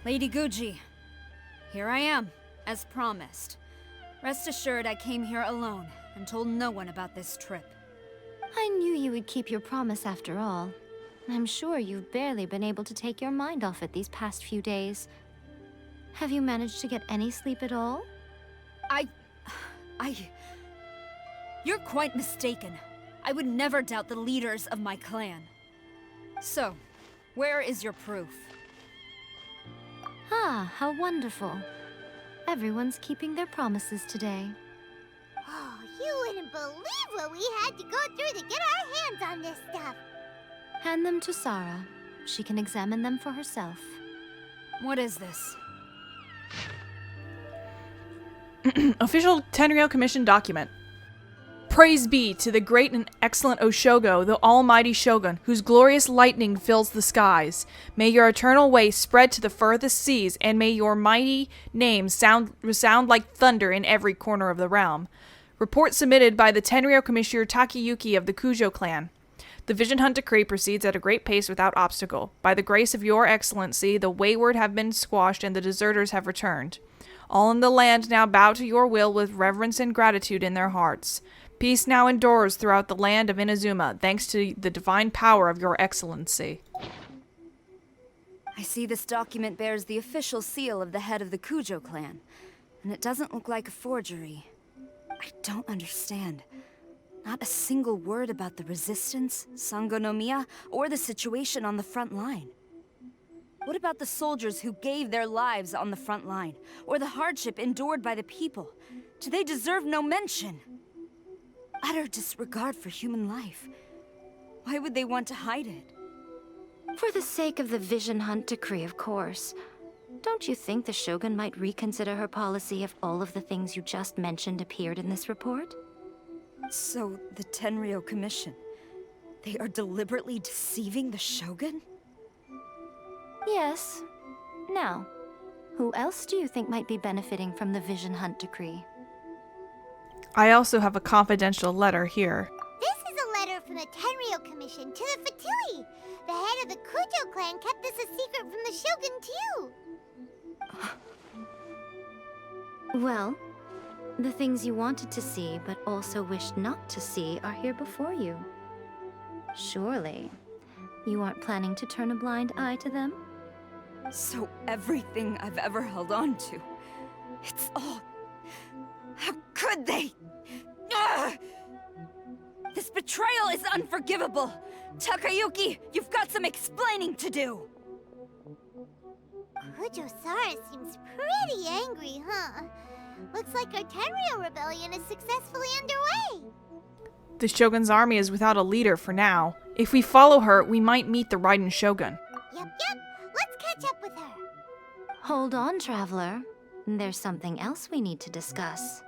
Lady Guji, here I am, as promised. Rest assured I came here alone and told no one about this trip. I knew you would keep your promise after all. I'm sure you've barely been able to take your mind off it these past few days. Have you managed to get any sleep at all? You're quite mistaken. I would never doubt the leaders of my clan. So, where is your proof? Ah, how wonderful. Everyone's keeping their promises today. Oh, you wouldn't believe what we had to go through to get our hands on this stuff. Hand them to Sarah. She can examine them for herself. What is this? Official Tenryou Commission document. Praise be to the great and excellent Oshogo, the almighty Shogun, whose glorious lightning fills the skies. May your eternal way spread to the furthest seas, and may your mighty name resound like thunder in every corner of the realm. Report submitted by the Tenryou Commissioner Takayuki of the Kujo clan. The Vision Hunt decree proceeds at a great pace without obstacle. By the grace of your excellency, the wayward have been squashed and the deserters have returned. All in the land now bow to your will with reverence and gratitude in their hearts. Peace now endures throughout the land of Inazuma, thanks to the divine power of your excellency. I see this document bears the official seal of the head of the Kujo clan, and it doesn't look like a forgery. I don't understand. Not a single word about the resistance, Sangonomiya, or the situation on the front line. What about the soldiers who gave their lives on the front line, or the hardship endured by the people? Do they deserve no mention? Utter disregard for human life. Why would they want to hide it? For the sake of the Vision Hunt decree, of course. Don't you think the Shogun might reconsider her policy if all of the things you just mentioned appeared in this report? So, the Tenryou Commission, they are deliberately deceiving the Shogun? Yes. Now, who else do you think might be benefiting from the Vision Hunt decree? I also have a confidential letter here. This is a letter from the Tenryou Commission to the Fatui. The head of the Kujo clan kept this a secret from the Shogun, too. Well, the things you wanted to see but also wished not to see are here before you. Surely, you aren't planning to turn a blind eye to them? So everything I've ever held on to, it's all... How could they? Ugh! This betrayal is unforgivable! Takayuki, you've got some explaining to do! Kujo-Sara seems pretty angry, huh? Looks like our Tenryou rebellion is successfully underway. The Shogun's army is without a leader for now. If we follow her, we might meet the Raiden Shogun. Yep. Let's catch up with her. Hold on, Traveler. There's something else we need to discuss.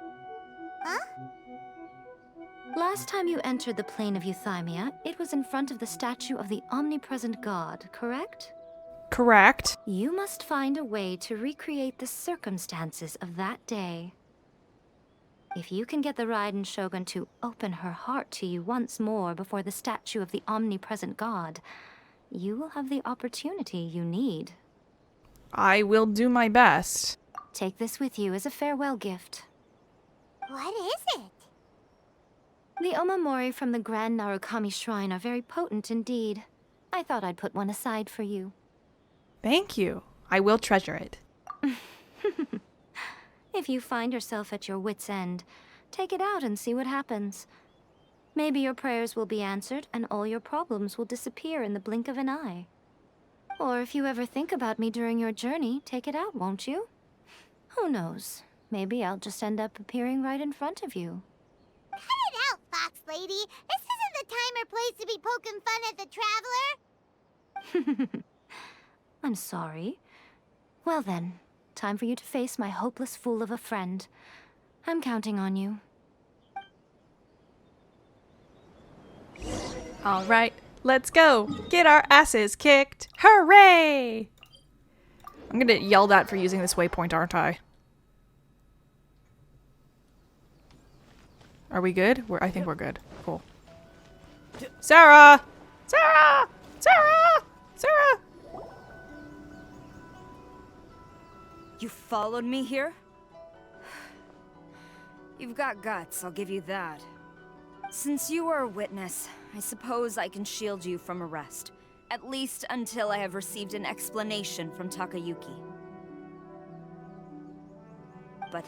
Huh? Last time you entered the plane of Euthymia, it was in front of the statue of the Omnipresent God, correct? Correct. You must find a way to recreate the circumstances of that day. If you can get the Raiden Shogun to open her heart to you once more before the statue of the Omnipresent God, you will have the opportunity you need. I will do my best. Take this with you as a farewell gift. What is it? The omamori from the Grand Narukami Shrine are very potent indeed. I thought I'd put one aside for you. Thank you. I will treasure it. If you find yourself at your wit's end, take it out and see what happens. Maybe your prayers will be answered and all your problems will disappear in the blink of an eye. Or if you ever think about me during your journey, take it out, won't you? Who knows? Maybe I'll just end up appearing right in front of you. Cut it out, Fox Lady. This isn't the time or place to be poking fun at the Traveler. I'm sorry. Well then, time for you to face my hopeless fool of a friend. I'm counting on you. All right, let's go. Get our asses kicked. Hooray! I'm gonna get yelled at for using this waypoint, aren't I? Are we good? I think we're good. Cool. Sarah! Sarah! Sarah! Sarah! You followed me here? You've got guts, I'll give you that. Since you are a witness, I suppose I can shield you from arrest. At least until I have received an explanation from Takayuki. But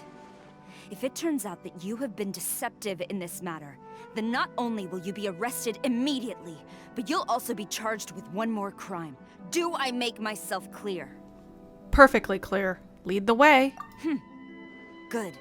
if it turns out that you have been deceptive in this matter, then not only will you be arrested immediately, but you'll also be charged with one more crime. Do I make myself clear? Perfectly clear. Lead the way. Good.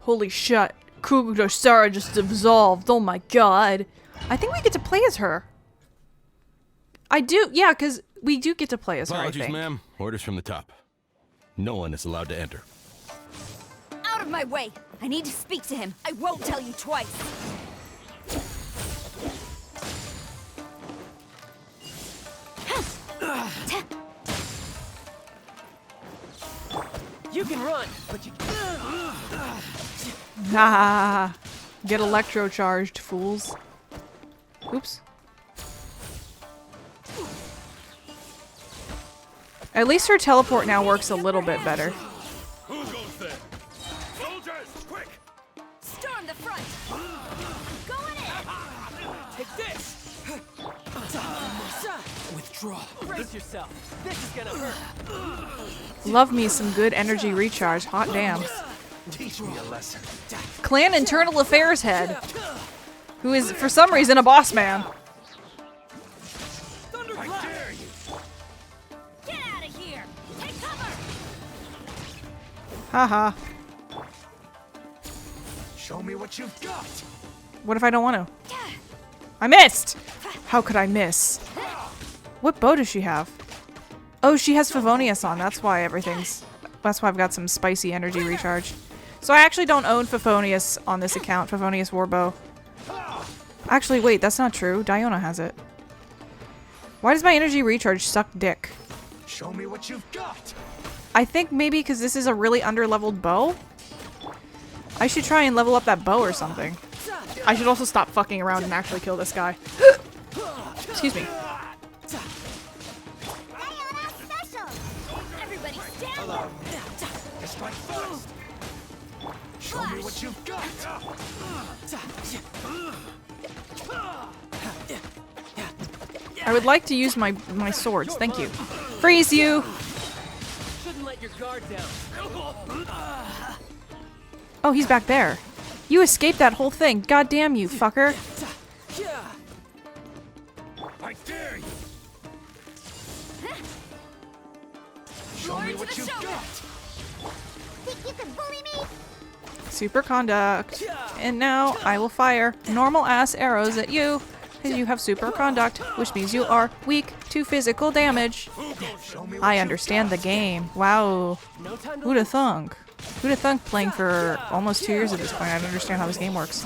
Holy shit. Kuguro Sarah just absolved. Oh my god. I think we get to play as her. I do, yeah, because we do get to play as her, I Apologies, think. ma'am. Orders from the top. No one is allowed to enter. Out of my way! I need to speak to him. I won't tell you twice. You can run, but you Ah, get electro-charged, fools. Oops. At least her teleport now works a little bit better. Who goes there? Soldiers, quick! Storm the front! Going in! take this. Withdraw. Brace yourself. This is gonna hurt. Love me some good energy recharge. Hot damn. Teach me a lesson. Clan Internal Affairs head, who is for some reason a boss man. Thunderclap. Get out of here! Take cover! Haha. Show me what you've got. What if I don't want to? I missed! How could I miss? What bow does she have? Oh, she has Favonius on. That's why I've got some spicy energy recharge. So I actually don't own Favonius on this account. Favonius Warbow. Actually, wait, that's not true. Diona has it. Why does my energy recharge suck dick? Show me what you've got. I think maybe because this is a really underleveled bow. I should try and level up that bow or something. I should also stop fucking around and actually kill this guy. Excuse me. Everybody stand! Strike first. Show me what you've got. I would like to use my swords. Thank you. Freeze you! Shouldn't let your guard down. Oh, he's back there. You escaped that whole thing. God damn you, fucker. I dare you! Show me what you've got. Think you can bully me? Superconduct. And now I will fire normal ass arrows at you. Because you have superconduct, which means you are weak to physical damage. I understand the game. Wow. Who'd have thunk? Who'd have thunk playing for almost 2 years at this point? I don't understand how this game works.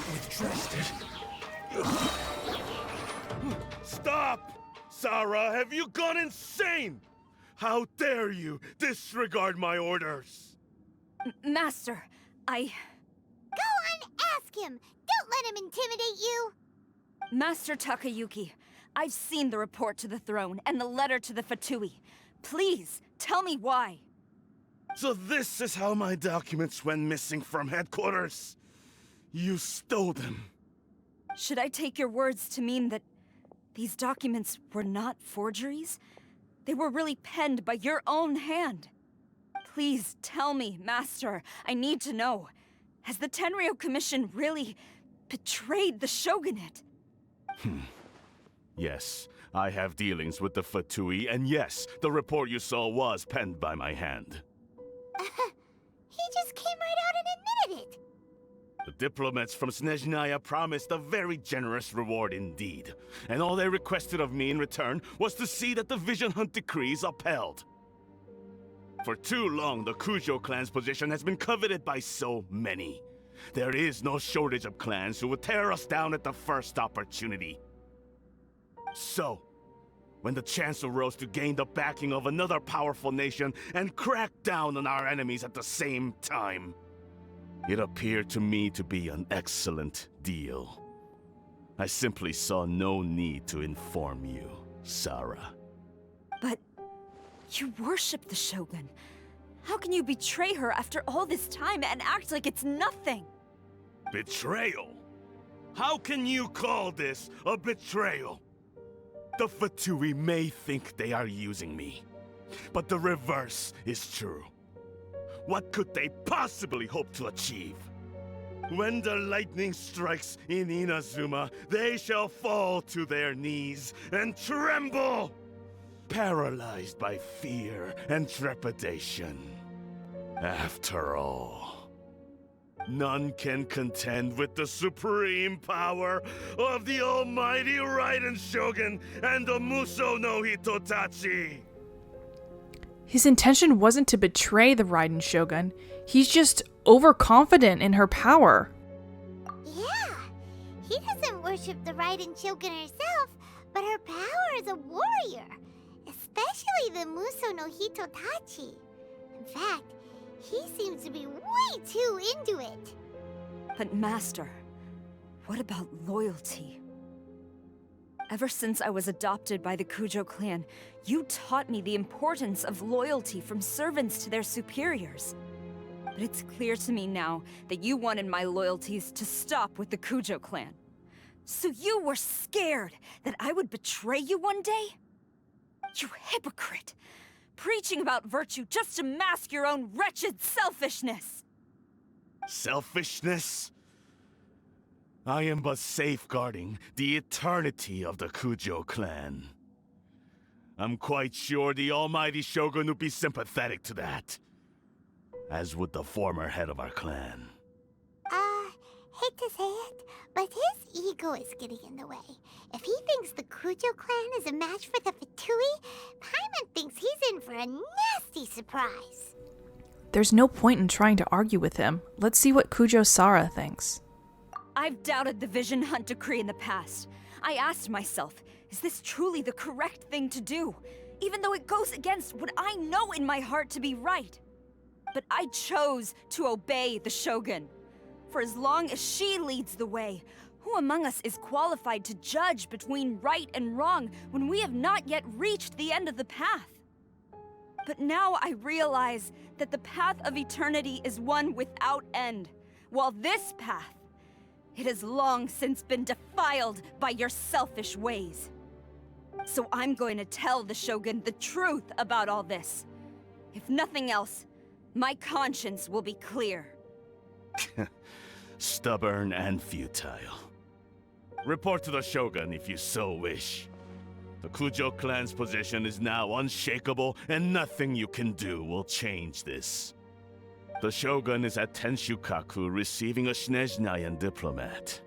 Stop! Sarah, have you gone insane? How dare you disregard my orders? Master, Go on, ask him! Don't let him intimidate you! Master Takayuki, I've seen the report to the throne and the letter to the Fatui. Please, tell me why. So this is how my documents went missing from headquarters? You stole them. Should I take your words to mean that these documents were not forgeries? They were really penned by your own hand. Please tell me, Master. I need to know. Has the Tenryou Commission really betrayed the Shogunate? Yes, I have dealings with the Fatui, and yes, the report you saw was penned by my hand. He just came right out and admitted it! The diplomats from Snezhnaya promised a very generous reward indeed, and all they requested of me in return was to see that the Vision Hunt decree is upheld. For too long, the Kujo clan's position has been coveted by so many. There is no shortage of clans who would tear us down at the first opportunity. So, when the chance arose to gain the backing of another powerful nation and crack down on our enemies at the same time, it appeared to me to be an excellent deal. I simply saw no need to inform you, Sarah. But you worship the Shogun. How can you betray her after all this time and act like it's nothing? Betrayal? How can you call this a betrayal? The Fatui may think they are using me, but the reverse is true. What could they possibly hope to achieve? When the lightning strikes in Inazuma, they shall fall to their knees and tremble, paralyzed by fear and trepidation. After all, none can contend with the supreme power of the almighty Raiden Shogun and the Muso no Hitotachi. His intention wasn't to betray the Raiden Shogun. He's just overconfident in her power. Yeah, he doesn't worship the Raiden Shogun herself, but her power as a warrior, especially the Muso no Hitotachi. In fact, he seems to be way too into it. But Master, what about loyalty? Ever since I was adopted by the Kujo clan, you taught me the importance of loyalty from servants to their superiors. But it's clear to me now that you wanted my loyalties to stop with the Kujo clan. So you were scared that I would betray you one day? You hypocrite! Preaching about virtue just to mask your own wretched selfishness! Selfishness? I am but safeguarding the eternity of the Kujo clan. I'm quite sure the almighty Shogun would be sympathetic to that, as would the former head of our clan. Hate to say it, but his ego is getting in the way. If he thinks the Kujo clan is a match for the Fatui, Paimon thinks he's in for a nasty surprise. There's no point in trying to argue with him. Let's see what Kujo Sara thinks. I've doubted the Vision Hunt decree in the past. I asked myself, is this truly the correct thing to do? Even though it goes against what I know in my heart to be right. But I chose to obey the Shogun. For as long as she leads the way, who among us is qualified to judge between right and wrong when we have not yet reached the end of the path? But now I realize that the path of eternity is one without end, while this path, it has long since been defiled by your selfish ways. So I'm going to tell the Shogun the truth about all this. If nothing else, my conscience will be clear. Stubborn and futile. Report to the Shogun if you so wish. The Kujo clan's position is now unshakable, and nothing you can do will change this. The Shogun is at Tenshukaku receiving a Snezhnayan diplomat.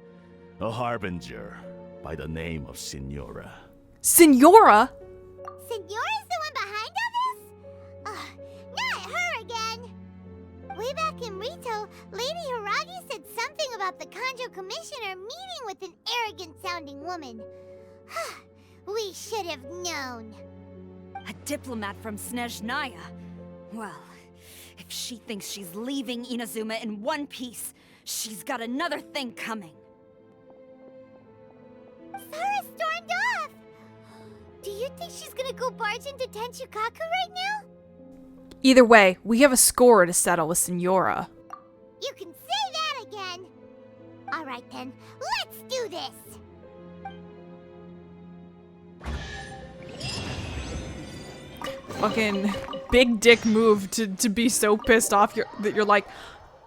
A harbinger by the name of Signora. Signora? Signora's the one behind all this? Not her again! Way back in Rito, Lady Hiragi said something about the Kanjo Commissioner meeting with an arrogant-sounding woman. We should have known. A diplomat from Snezhnaya. Well, if she thinks she's leaving Inazuma in one piece, she's got another thing coming. Sara stormed off! Do you think she's gonna go barge into Tenshukaku right now? Either way, we have a score to settle with Signora. You can say that again! Alright then, let's do this! Fucking big dick move to be so pissed off that you're like,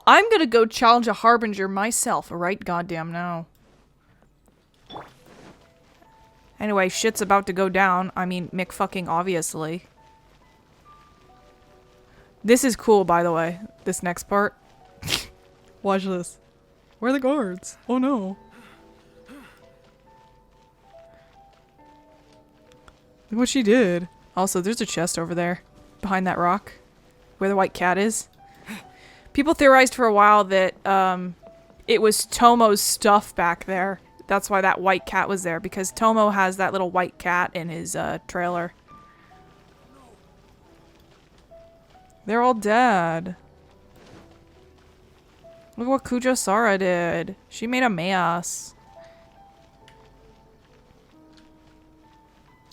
I'm gonna go challenge a harbinger myself, right goddamn now. Anyway, shit's about to go down. I mean, Mick fucking obviously. This is cool, by the way. This next part. Watch this. Where are the guards? Oh no. Look what she did. Also, there's a chest over there. Behind that rock. Where the white cat is. People theorized for a while that it was Tomo's stuff back there. That's why that white cat was there. Because Tomo has that little white cat in his trailer. They're all dead. Look what Kujo Sara did. She made a mess.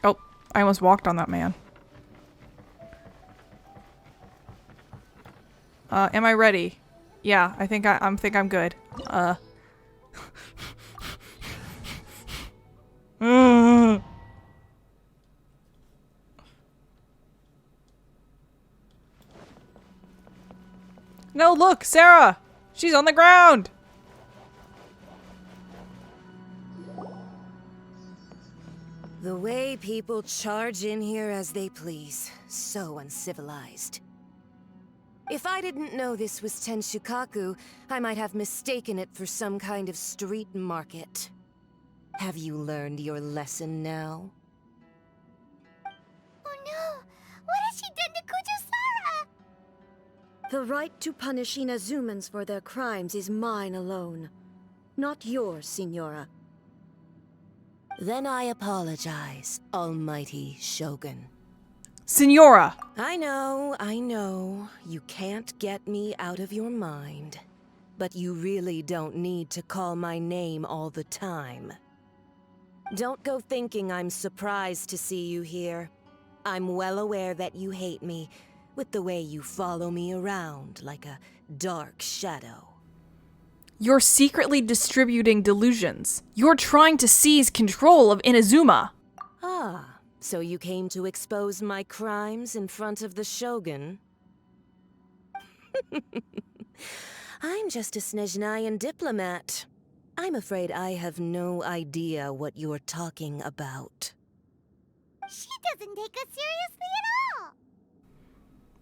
Oh, I almost walked on that man. Am I ready? Yeah, I think I'm good. No, look, Sarah! She's on the ground! The way people charge in here as they please. So uncivilized. If I didn't know this was Tenshukaku, I might have mistaken it for some kind of street market. Have you learned your lesson now? Oh no! What has she done to Kujo-Sara? The right to punish Inazumans for their crimes is mine alone. Not yours, Signora. Then I apologize, Almighty Shogun. Signora! I know. You can't get me out of your mind. But you really don't need to call my name all the time. Don't go thinking I'm surprised to see you here. I'm well aware that you hate me, with the way you follow me around like a dark shadow. You're secretly distributing delusions. You're trying to seize control of Inazuma. Ah, so you came to expose my crimes in front of the Shogun? I'm just a Snezhnayan diplomat. I'm afraid I have no idea what you're talking about. She doesn't take us seriously at all!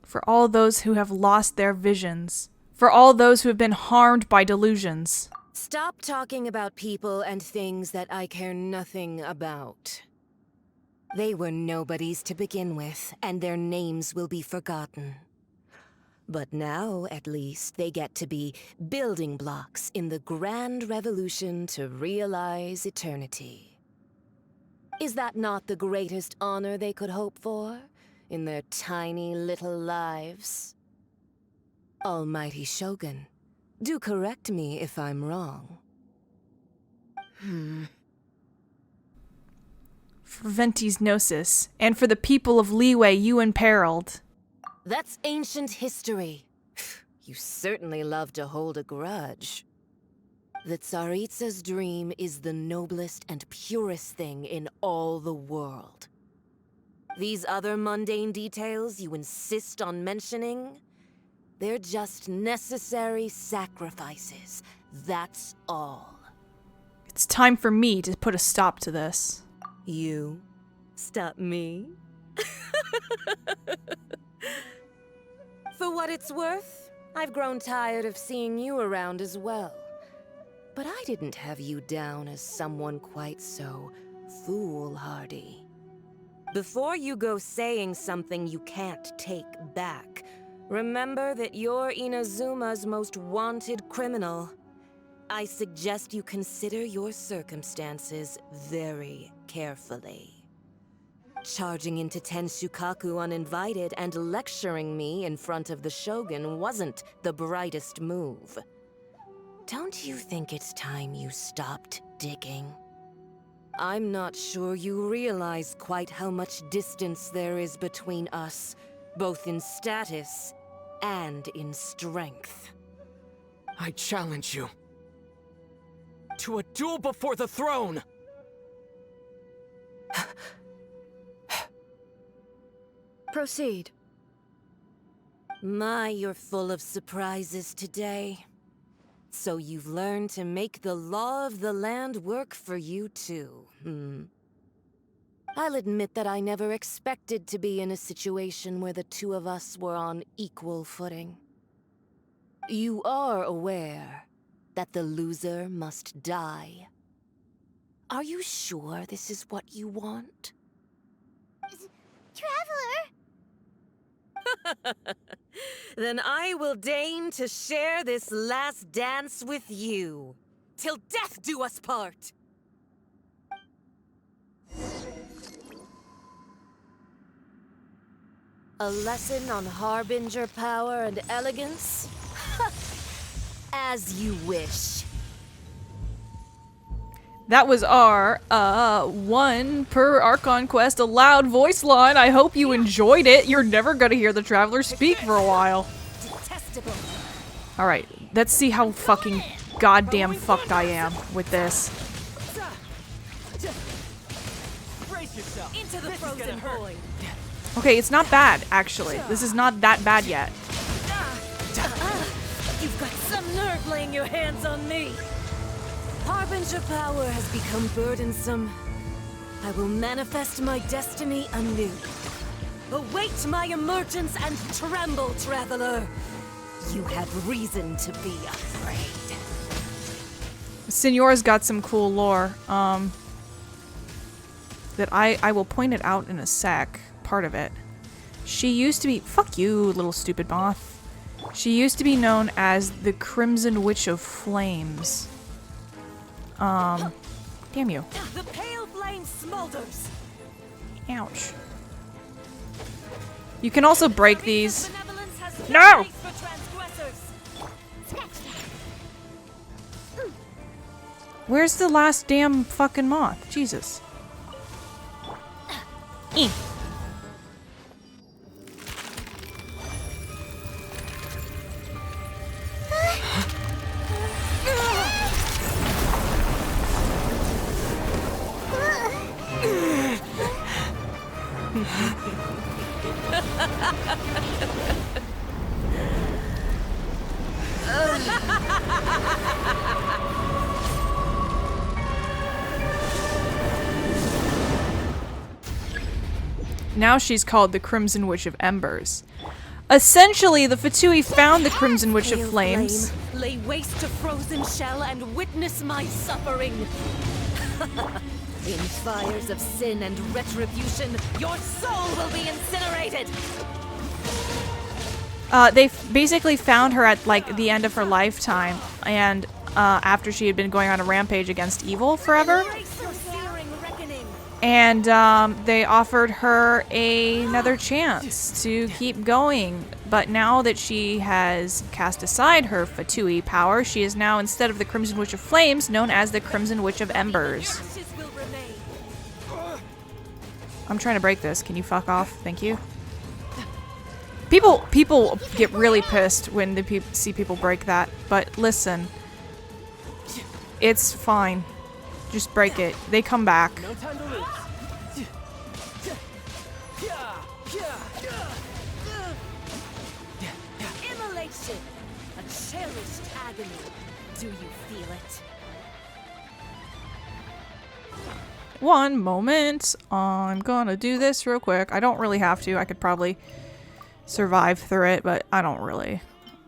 For all those who have lost their visions. For all those who have been harmed by delusions. Stop talking about people and things that I care nothing about. They were nobodies to begin with, and their names will be forgotten. But now, at least, they get to be building blocks in the grand revolution to realize eternity. Is that not the greatest honor they could hope for in their tiny little lives? Almighty Shogun, do correct me if I'm wrong. For Venti's Gnosis, and for the people of Leeway you imperiled. That's ancient history. You certainly love to hold a grudge. The Tsaritsa's dream is the noblest and purest thing in all the world. These other mundane details you insist on mentioning, they're just necessary sacrifices. That's all. It's time for me to put a stop to this. You? Stop me? For what it's worth, I've grown tired of seeing you around as well. But I didn't have you down as someone quite so foolhardy. Before you go saying something you can't take back, remember that you're Inazuma's most wanted criminal. I suggest you consider your circumstances very carefully. Charging into Tenshukaku uninvited and lecturing me in front of the Shogun wasn't the brightest move. Don't you think it's time you stopped digging? I'm not sure you realize quite how much distance there is between us, both in status and in strength. I challenge you to a duel before the throne! Proceed. My, you're full of surprises today. So you've learned to make the law of the land work for you too, I'll admit that I never expected to be in a situation where the two of us were on equal footing. You are aware that the loser must die. Are you sure this is what you want? Traveler! Then I will deign to share this last dance with you. Till death do us part! A lesson on harbinger power and elegance? As you wish. That was our, 1 per Archon Quest allowed voice line. I hope you enjoyed it. You're never gonna hear the Traveler speak for a while. Detestable. Alright, let's see how fucking goddamn fucked I am with this. Brace yourself. Into the frozen void. Okay, it's not bad, actually. This is not that bad yet. You've got some nerve laying your hands on me. Harbinger power has become burdensome. I will manifest my destiny anew. Await my emergence and tremble, Traveler. You have reason to be afraid. Signora's got some cool lore, that I will point it out in a sec, part of it. She used to be- fuck you, little stupid moth. She used to be known as the Crimson Witch of Flames. Damn you. The pale flame smolders. Ouch. You can also break these. Benevolence has No! grace for transgressors. Where's the last damn fucking moth? Jesus. Now she's called the Crimson Witch of Embers. Essentially, the Fatui found the Crimson Witch of Pale Flames. flame, lay waste to frozen shell and witness my suffering. In fires of sin and retribution, your soul will be incinerated. They basically found her at, like, the end of her lifetime, and, after she had been going on a rampage against evil forever. And, they offered her another chance to keep going. But now that she has cast aside her Fatui power, she is now, instead of the Crimson Witch of Flames, known as the Crimson Witch of Embers. I'm trying to break this. Can you fuck off? Thank you. People get really pissed when they see people break that. But listen. It's fine. Just break it. They come back. No time to lose. Immolation, a cherished agony. Do you feel it? One moment. I'm gonna do this real quick. I don't really have to. I could probably survive through it, but I don't really.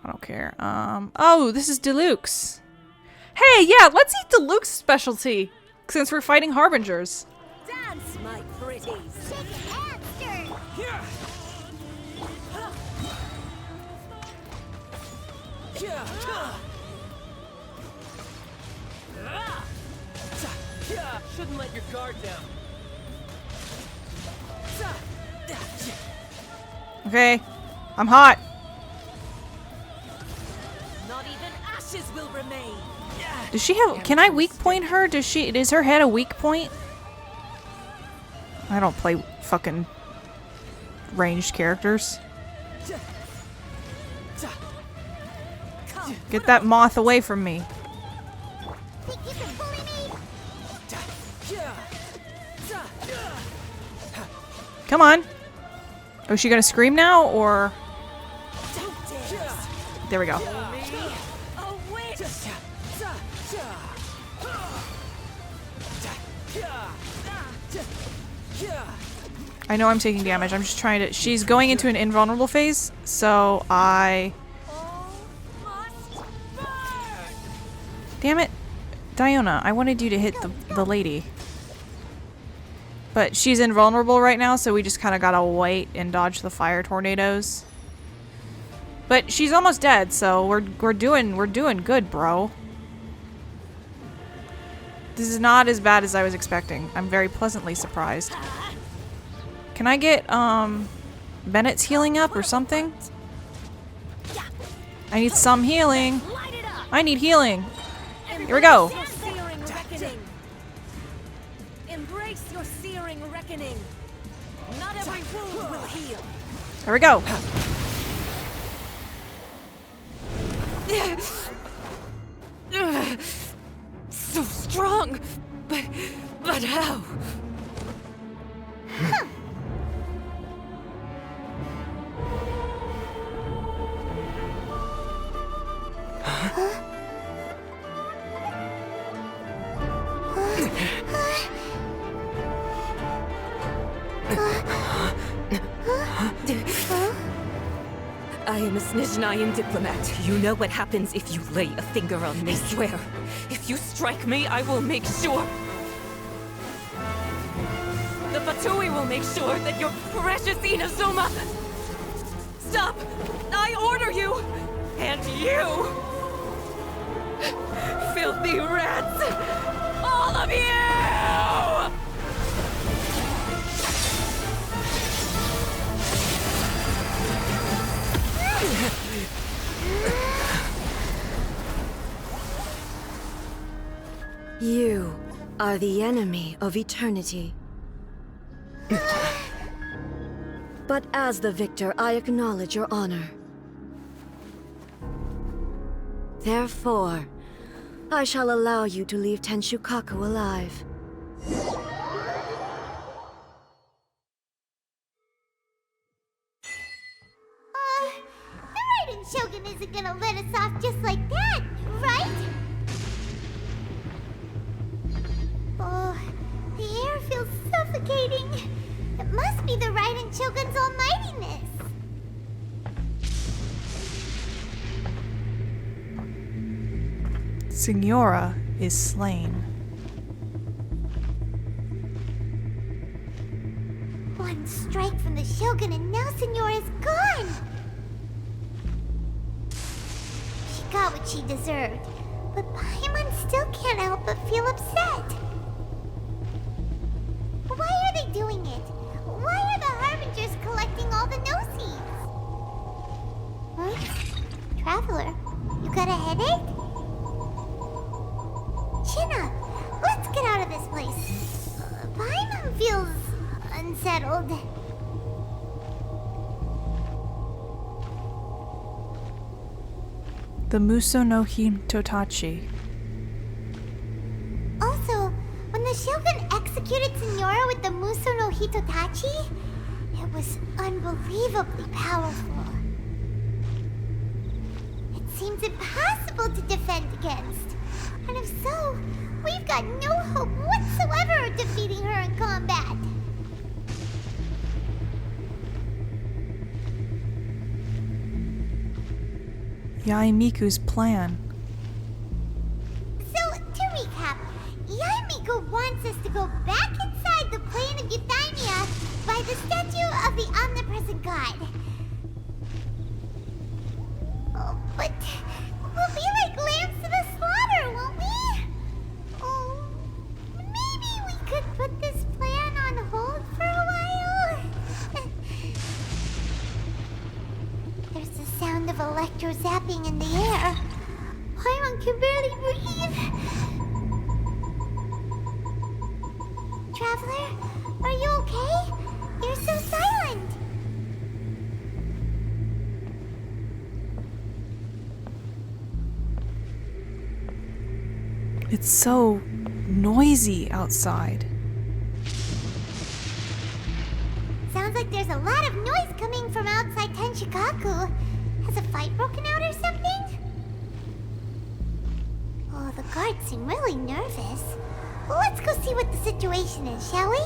I don't care. Oh, this is Deluxe. Hey, yeah, let's eat Deluxe specialty since we're fighting Harbingers. Dance, my pretties. Shouldn't let your guard down. Okay, I'm hot. Not even ashes will remain. Does she have? Can I weak point her? Does she? Is her head a weak point? I don't play fucking ranged characters. Get that moth away from me. Think you can bully me? Come on. Oh, is she gonna scream now, or? There we go. I know I'm taking damage. I'm just trying to. She's going into an invulnerable phase, so I. Damn it, Diona! I wanted you to hit the lady. But she's invulnerable right now, so we just kind of gotta wait and dodge the fire tornadoes. But she's almost dead, so we're doing good, bro. This is not as bad as I was expecting. I'm very pleasantly surprised. Can I get Bennett's healing up or something? I need some healing. I need healing. Here we go. Embrace your searing reckoning. Not every wound will heal. There we go. So strong, but how? I am a Snezhnayan diplomat. You know what happens if you lay a finger on me. I swear, if you strike me, I will make sure. The Fatui will make sure that your precious Inazuma. Stop! I order you! And you! Filthy rats! All of you! You are the enemy of eternity. But as the victor, I acknowledge your honor. Therefore, I shall allow you to leave Tenshukaku alive. The Raiden Shogun isn't gonna let us off just like that, right? Oh, the air feels suffocating. It must be the Raiden Shogun's almightiness. Signora is slain. One strike from the Shogun and now Signora's gone. She got what she deserved, but Paimon still can't help but feel upset. Why are they doing it? Why are the Harbingers collecting all the no-seeds? Huh? Traveler, you got a headache? Chin up. Let's get out of this place. Paimon feels unsettled. The Muso no Hitotachi. Also, when the Shogun executed Signora with the Muso no Hitotachi, it was unbelievably powerful. It seems impossible to defend against. And if so, we've got no hope whatsoever of defeating her in combat. Yae Miko's plan. So, to recap, Yae Miko wants us to go back inside the plane of Euthymia by the statue of the Omnipresent God. Oh, but we'll be like lambs to the slaughter, won't we? Oh, maybe we could put this plan on hold for a while? There's the sound of electro zapping in the air. Paimon can barely breathe. Traveler, are you okay? You're so silent. It's so noisy outside. Sounds like there's a lot of noise coming from outside Tenshikaku. Has a fight broken out or something? Oh, the guards seem really nervous. Well, let's go see what the situation is, shall we?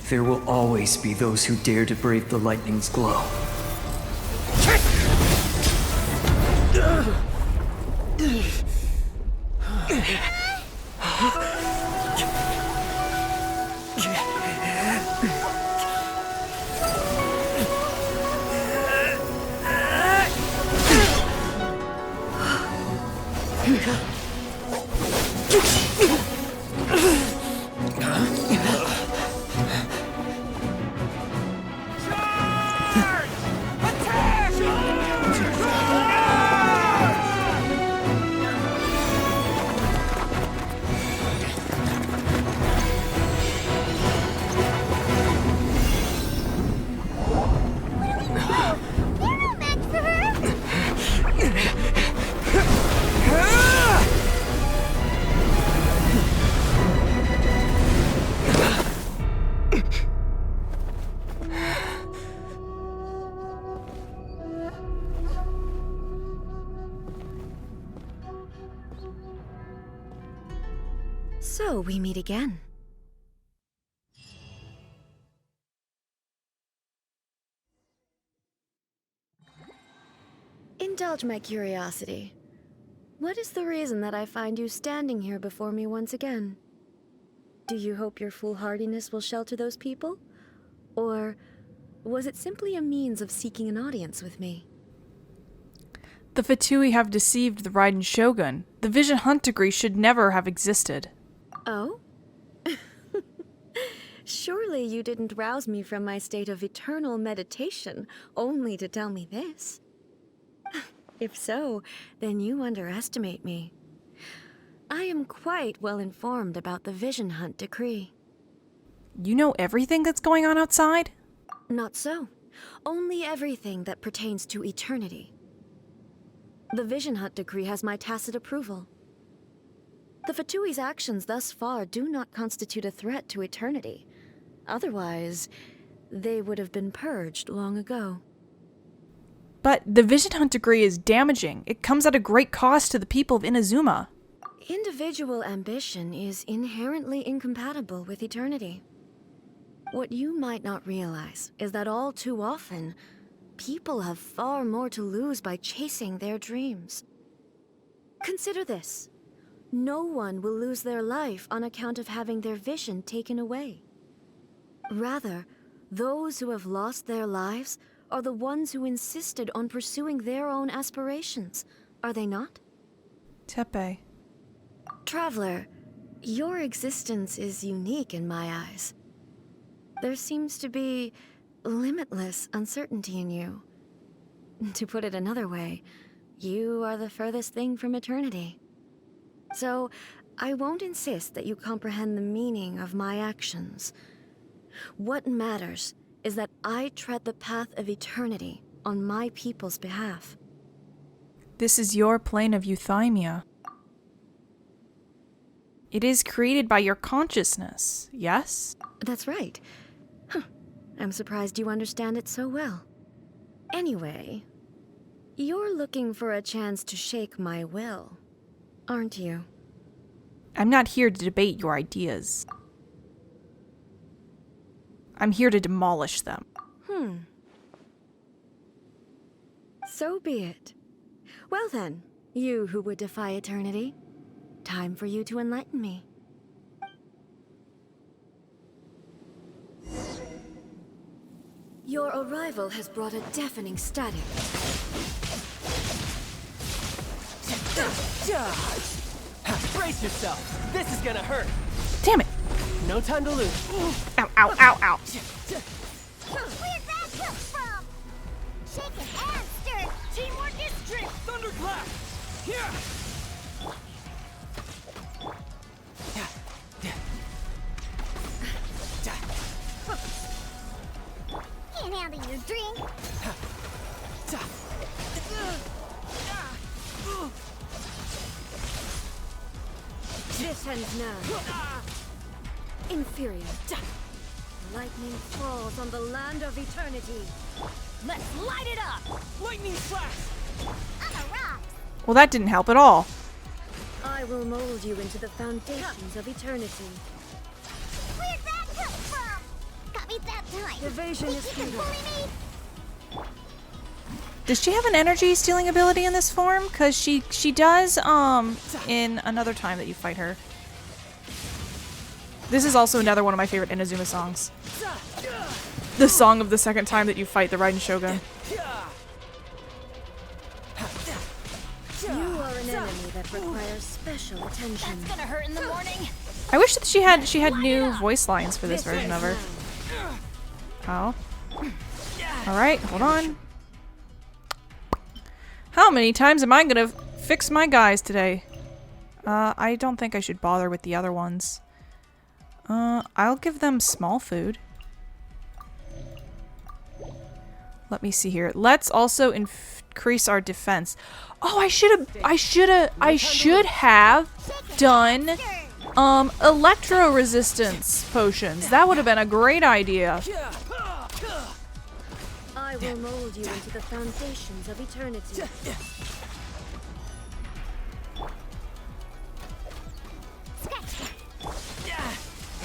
There will always be those who dare to brave the lightning's glow. So we meet again. Indulge my curiosity. What is the reason that I find you standing here before me once again? Do you hope your foolhardiness will shelter those people? Or was it simply a means of seeking an audience with me? The Fatui have deceived the Raiden Shogun. The Vision Hunt degree should never have existed. Oh? Surely you didn't rouse me from my state of eternal meditation only to tell me this. If so, then you underestimate me. I am quite well informed about the Vision Hunt decree. You know everything that's going on outside? Not so. Only everything that pertains to eternity. The Vision Hunt decree has my tacit approval. The Fatui's actions thus far do not constitute a threat to eternity. Otherwise, they would have been purged long ago. But the Vision Hunt degree is damaging. It comes at a great cost to the people of Inazuma. Individual ambition is inherently incompatible with eternity. What you might not realize is that all too often, people have far more to lose by chasing their dreams. Consider this. No one will lose their life on account of having their vision taken away. Rather, those who have lost their lives are the ones who insisted on pursuing their own aspirations, are they not? Tepe. Traveler, your existence is unique in my eyes. There seems to be limitless uncertainty in you. To put it another way, you are the furthest thing from eternity. So, I won't insist that you comprehend the meaning of my actions. What matters is that I tread the path of eternity on my people's behalf. This is your plane of euthymia. It is created by your consciousness, yes? That's right. Huh. I'm surprised you understand it so well. Anyway, you're looking for a chance to shake my will, aren't you? I'm not here to debate your ideas. I'm here to demolish them. So be it. Well then, you who would defy eternity, time for you to enlighten me. Your arrival has brought a deafening static. Brace yourself. This is gonna hurt. Damn it! No time to lose. Ow, ow, ow, ow. Where'd that come from? Shaken and stirred. Teamwork is strength. Thunderclap! Here! Can't handle your drink. This ends now. Inferior. Lightning falls on the land of eternity. Let's light it up! Lightning flash! On the rocks. Well, that didn't help at all. I will mold you into the foundations of eternity. Where'd that come from? Got me that time. Evasion is You can futile. bully me. Does she have an energy stealing ability in this form? Cause she does in another time that you fight her. This is also another one of my favorite Inazuma songs. The song of the second time that you fight the Raiden Shogun. You are an enemy that requires special attention. That's gonna hurt in the morning. I wish that she had new voice lines for this version of her. Oh. Alright, hold on. How many times am I gonna fix my guys today? I don't think I should bother with the other ones. I'll give them small food. Let me see here. Let's also increase our defense. Oh, I should have done electro resistance potions. That would have been a great idea. I will mold you into the foundations of eternity.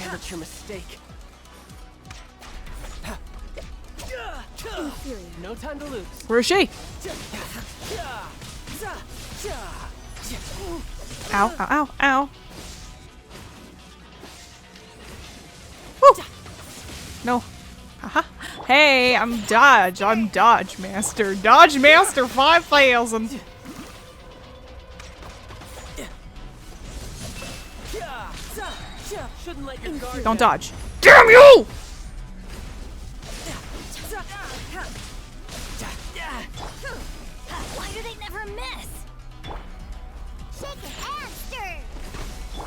And it's your mistake. Inferior. No time to lose. Where is she? Ow, ow, ow, ow. Woo! No. Haha. Hey, I'm Dodge. I'm Dodge Master. Dodge Master 5000. Shouldn't let your guard Don't down. dodge. Damn you! Why do they never miss? Shaken and stirred.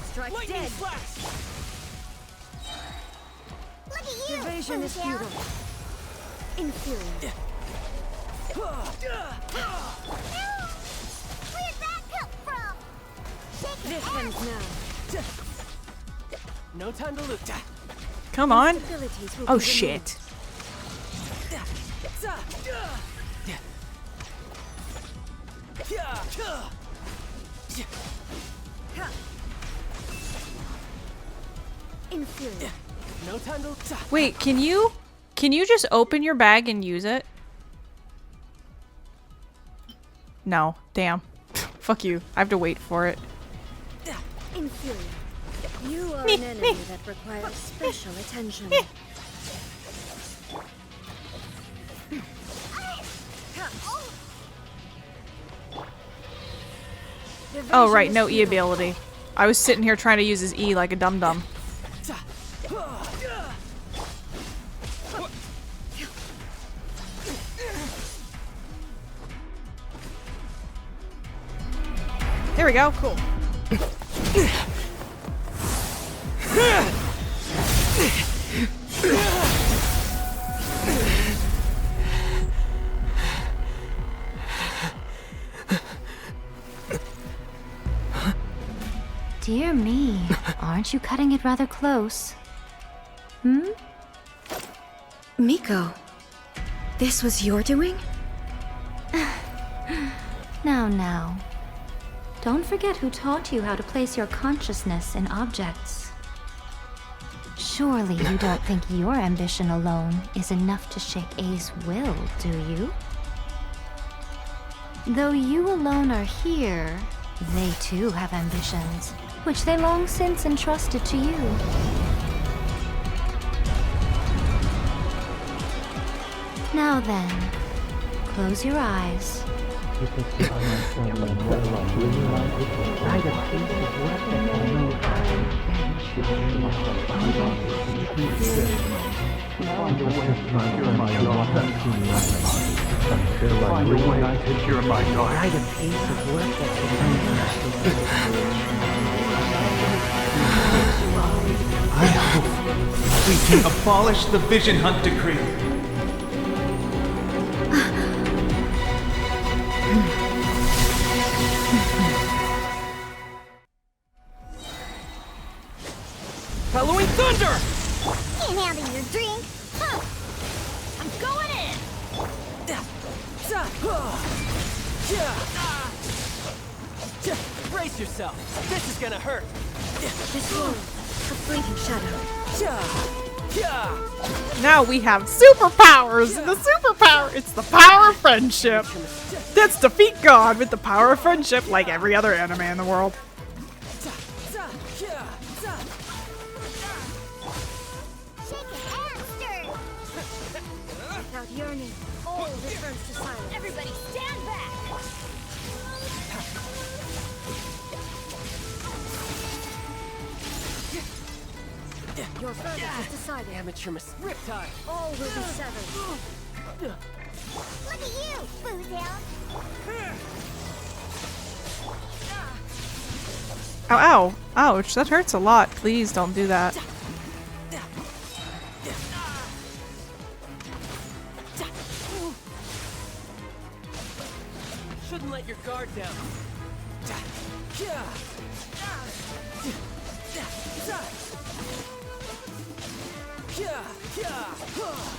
Strike Lightning dead. flash! Look at you. Evasion is Boom futile. Inferior. Where'd that come from? Shaken This and ends now. No time to lose. Come on. Abilities will Oh be shit. inferior. No time to. Wait, can you just open your bag and use it? No. Damn. Fuck you. I have to wait for it. Inferior. You are an enemy that requires special attention. Oh, right. No E ability. I was sitting here trying to use his E like a dum-dum. There we go. Cool. Dear me, aren't you cutting it rather close? Hmm? Miko, this was your doing? Now. Don't forget who taught you how to place your consciousness in objects. Surely you don't think your ambition alone is enough to shake A's will, do you? Though you alone are here, they too have ambitions, which they long since entrusted to you. Now then, close your eyes. I hope we can abolish the Vision Hunt Decree. Halloween Thunder! Can't handle your drink. Huh. I'm going in! Brace yourself. This is gonna hurt. This one, a fleeting shadow. Now we have superpowers! And the superpower, it's the power of friendship! Let's defeat God with the power of friendship like every other anime in the world. Without yearning, all returns to silence. Everybody stand back! Your verdict is decided. Amateur Riptide. All will be severed. Look at you, Boozhound. Ow, ow. Ouch, that hurts a lot. Please don't do that. Shouldn't let your guard down.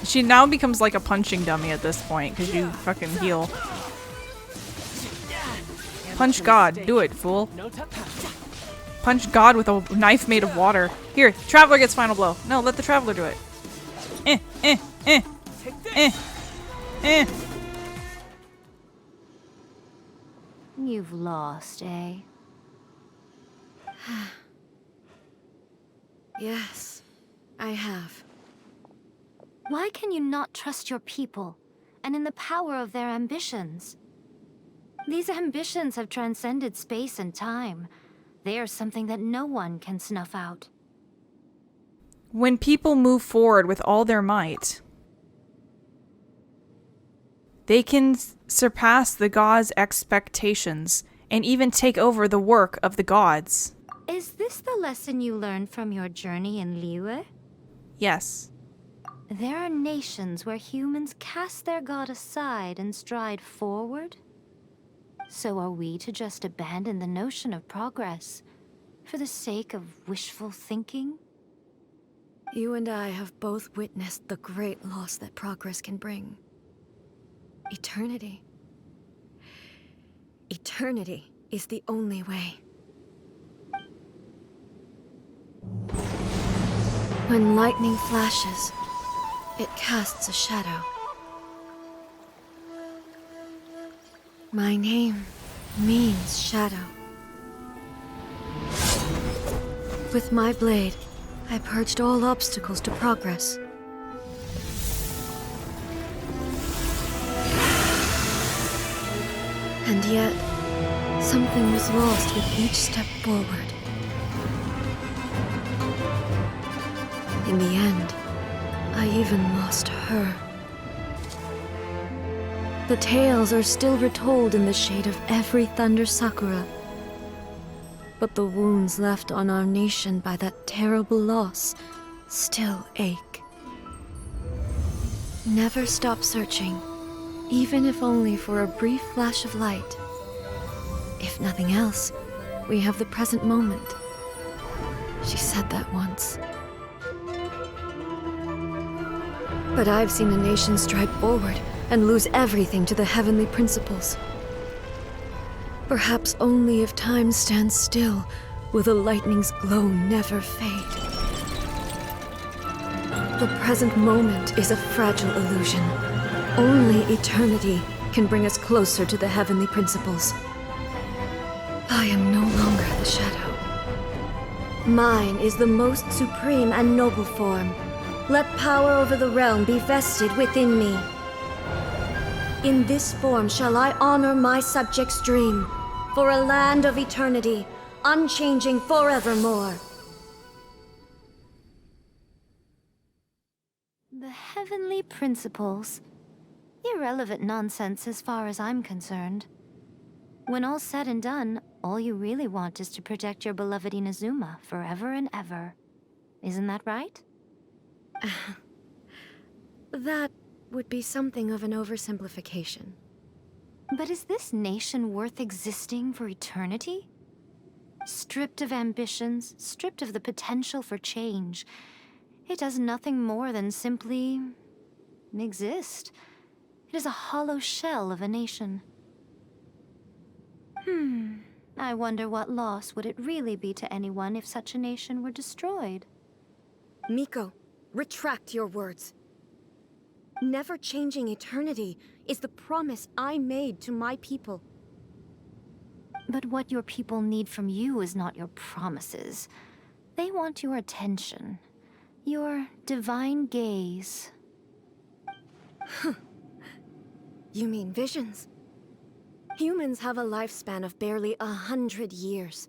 She now becomes like a punching dummy at this point because you fucking heal. Punch God. Do it, fool. Punch God with a knife made of water. Here, Traveler gets final blow. No, let the Traveler do it. You've lost, eh? Yes, I have. Why can you not trust your people, and in the power of their ambitions? These ambitions have transcended space and time. They are something that no one can snuff out. When people move forward with all their might, they can surpass the gods' expectations and even take over the work of the gods. Is this the lesson you learned from your journey in Liyue? Yes. There are nations where humans cast their god aside and stride forward. So are we to just abandon the notion of progress for the sake of wishful thinking? You and I have both witnessed the great loss that progress can bring. Eternity. Eternity is the only way. When lightning flashes, it casts a shadow. My name means shadow. With my blade, I purged all obstacles to progress. And yet, something was lost with each step forward. In the end, I even lost her. The tales are still retold in the shade of every Thunder Sakura. But the wounds left on our nation by that terrible loss still ache. Never stop searching, even if only for a brief flash of light. If nothing else, we have the present moment, She said that once. But I've seen a nation stride forward and lose everything to the heavenly principles. Perhaps only if time stands still will the lightning's glow never fade. The present moment is a fragile illusion. Only eternity can bring us closer to the heavenly principles. I am no longer the shadow. Mine is the most supreme and noble form. Let power over the realm be vested within me. In this form shall I honor my subjects' dream, for a land of eternity, unchanging forevermore. The heavenly principles. Irrelevant nonsense as far as I'm concerned. When all's said and done, all you really want is to protect your beloved Inazuma forever and ever. Isn't that right? That would be something of an oversimplification. But is this nation worth existing for eternity? Stripped of ambitions, stripped of the potential for change, it does nothing more than simply exist. It is a hollow shell of a nation. I wonder what loss would it really be to anyone if such a nation were destroyed? Miko, retract your words. Never changing eternity is the promise I made to my people. But what your people need from you is not your promises. They want your attention. Your divine gaze. You mean visions? Humans have a lifespan of barely 100 years.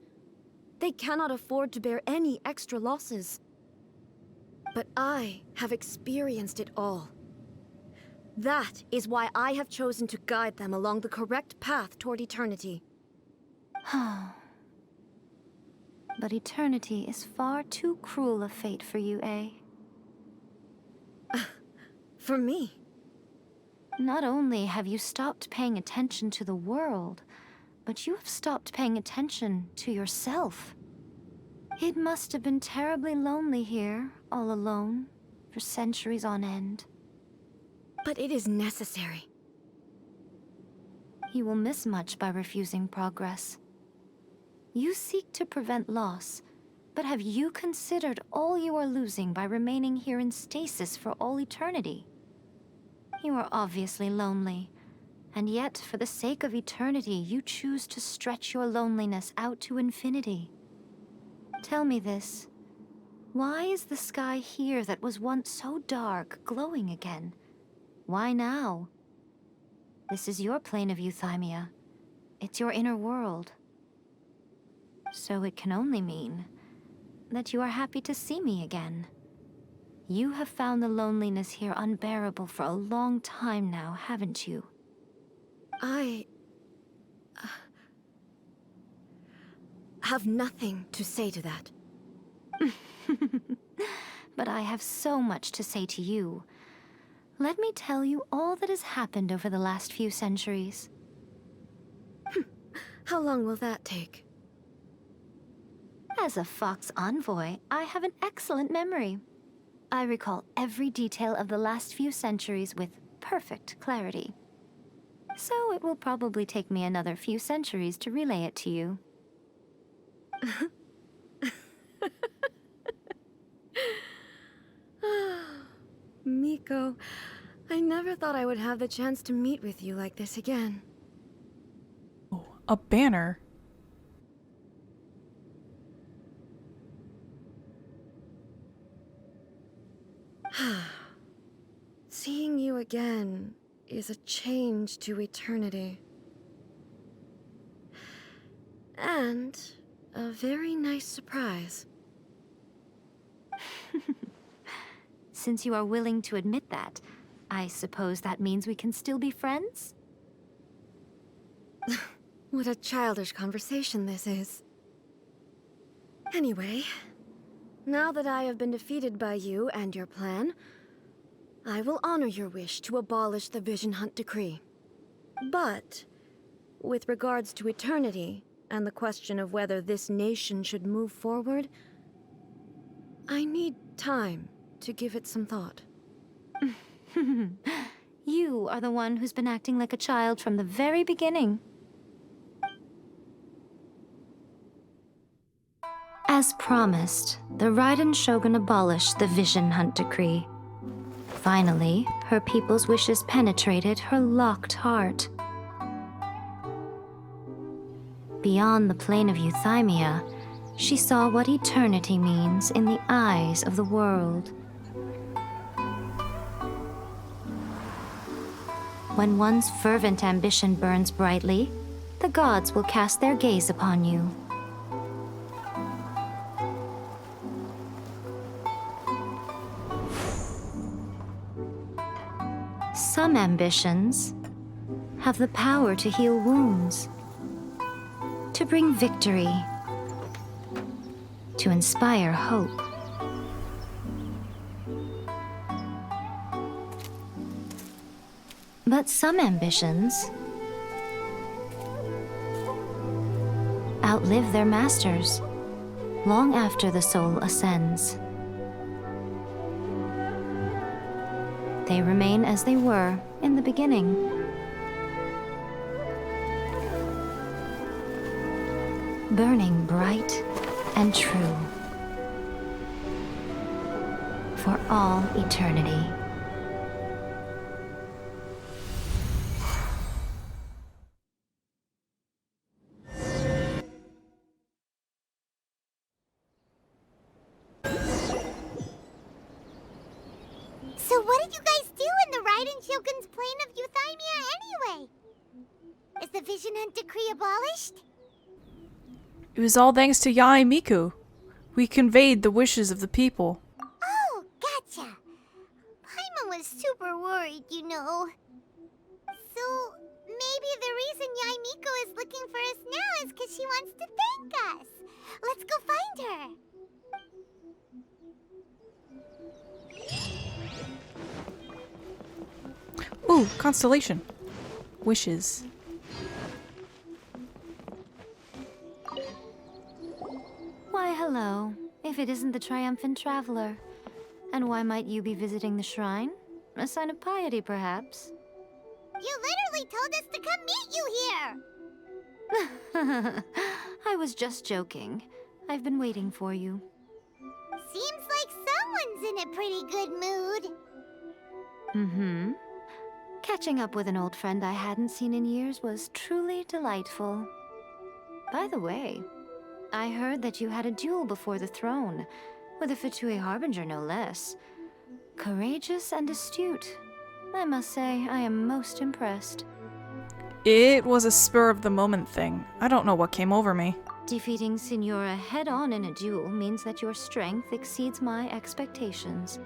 They cannot afford to bear any extra losses. But I have experienced it all. That is why I have chosen to guide them along the correct path toward eternity. But eternity is far too cruel a fate for you, eh? For me? Not only have you stopped paying attention to the world, but you have stopped paying attention to yourself. It must have been terribly lonely here, all alone, for centuries on end. But it is necessary. You will miss much by refusing progress. You seek to prevent loss, but have you considered all you are losing by remaining here in stasis for all eternity? You are obviously lonely, and yet for the sake of eternity, you choose to stretch your loneliness out to infinity. Tell me this. Why is the sky here that was once so dark glowing again? Why now? This is your plane of euthymia. It's your inner world. So it can only mean that you are happy to see me again. You have found the loneliness here unbearable for a long time now, haven't you? I have nothing to say to that. But I have so much to say to you. Let me tell you all that has happened over the last few centuries. How long will that take? As a Fox envoy, I have an excellent memory. I recall every detail of the last few centuries with perfect clarity. So it will probably take me another few centuries to relay it to you. Miko, I never thought I would have the chance to meet with you like this again. Oh, a banner. Seeing you again is a change to eternity. And a very nice surprise. Since you are willing to admit that, I suppose that means we can still be friends? What a childish conversation this is. Anyway, now that I have been defeated by you and your plan, I will honor your wish to abolish the Vision Hunt Decree. But, with regards to eternity, and the question of whether this nation should move forward, I need time to give it some thought. You are the one who's been acting like a child from the very beginning. As promised, the Raiden Shogun abolished the Vision Hunt Decree. Finally, her people's wishes penetrated her locked heart. Beyond the plane of euthymia, she saw what eternity means in the eyes of the world. When one's fervent ambition burns brightly, the gods will cast their gaze upon you. Some ambitions have the power to heal wounds, to bring victory, to inspire hope. But some ambitions outlive their masters long after the soul ascends. They remain as they were in the beginning. Burning bright and true for all eternity. So what did you guys do in the Raiden Shogun's plane of euthymia anyway? Is the Vision Hunt Decree abolished? It was all thanks to Yae Miko. We conveyed the wishes of the people. Oh, gotcha. Paimon was super worried, you know. So maybe the reason Yae Miko is looking for us now is because she wants to thank us. Let's go find her. Ooh, constellation. Wishes. Why, hello. If it isn't the triumphant traveler. And why might you be visiting the shrine? A sign of piety, perhaps? You literally told us to come meet you here! I was just joking. I've been waiting for you. Seems like someone's in a pretty good mood. Mm-hmm. Catching up with an old friend I hadn't seen in years was truly delightful. By the way, I heard that you had a duel before the throne, with a Fatui Harbinger no less. Courageous and astute. I must say, I am most impressed. It was a spur-of-the-moment thing. I don't know what came over me. Defeating Signora head-on in a duel means that your strength exceeds my expectations.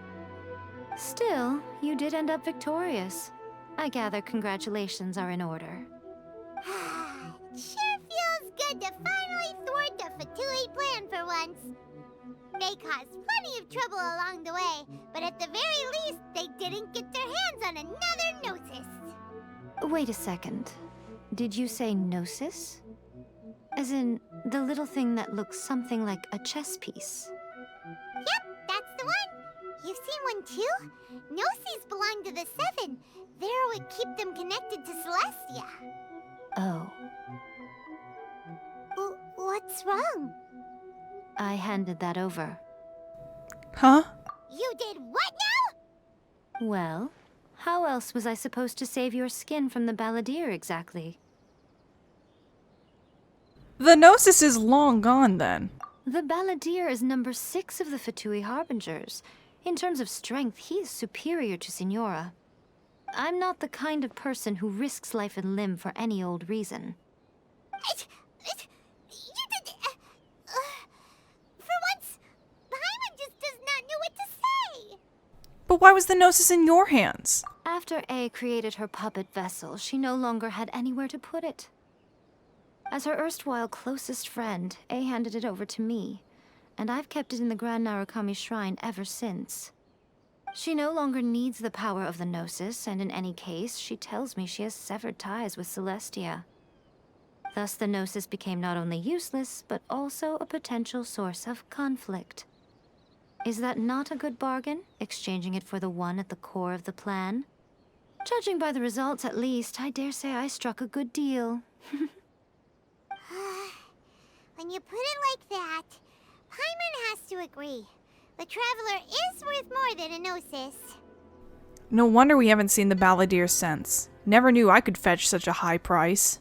Still, you did end up victorious. I gather congratulations are in order. Sure feels good to finally thwart the Fatui plan for once. They caused plenty of trouble along the way, but at the very least, they didn't get their hands on another Gnosis. Wait a second. Did you say Gnosis? As in, the little thing that looks something like a chess piece? Yep, that's the one. You've seen one too? Gnosis belong to the Seven. They're what keep them connected to Celestia. Oh. What's wrong? I handed that over. Huh? You did what now? Well, how else was I supposed to save your skin from the Balladeer exactly? The Gnosis is long gone then. The Balladeer is number 6 of the Fatui Harbingers. In terms of strength, he is superior to Signora. I'm not the kind of person who risks life and limb for any old reason. For once, Paimon just does not know what to say. But why was the Gnosis in your hands? After Ae created her puppet vessel, she no longer had anywhere to put it. As her erstwhile closest friend, Ae handed it over to me, and I've kept it in the Grand Narukami Shrine ever since. She no longer needs the power of the Gnosis, and in any case, she tells me she has severed ties with Celestia. Thus, the Gnosis became not only useless, but also a potential source of conflict. Is that not a good bargain, exchanging it for the one at the core of the plan? Judging by the results, at least, I dare say I struck a good deal. When you put it like that, Paimon has to agree. The Traveler is worth more than a Gnosis. No wonder we haven't seen the Balladeer since. Never knew I could fetch such a high price.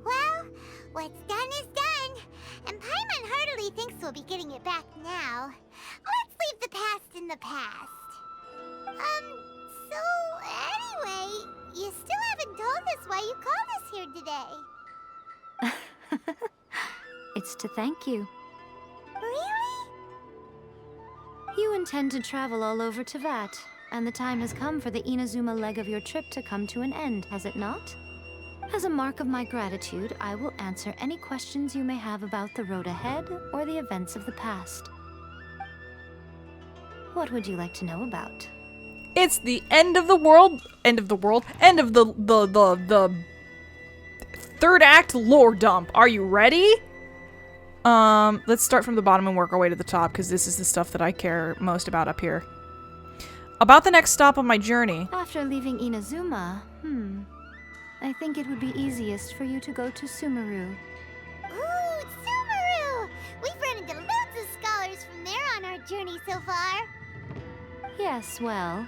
Well, what's done is done. And Paimon heartily thinks we'll be getting it back now. Let's leave the past in the past. So anyway, you still haven't told us why you called us here today. It's to thank you. Really? You intend to travel all over Teyvat, and the time has come for the Inazuma leg of your trip to come to an end, has it not? As a mark of my gratitude, I will answer any questions you may have about the road ahead or the events of the past. What would you like to know about? It's the end of the world. End of the third act lore dump. Are you ready? Let's start from the bottom and work our way to the top, because this is the stuff that I care most about up here. About the next stop on my journey. After leaving Inazuma, I think it would be easiest for you to go to Sumeru. Ooh, Sumeru! We've run into loads of scholars from there on our journey so far. Yes, well,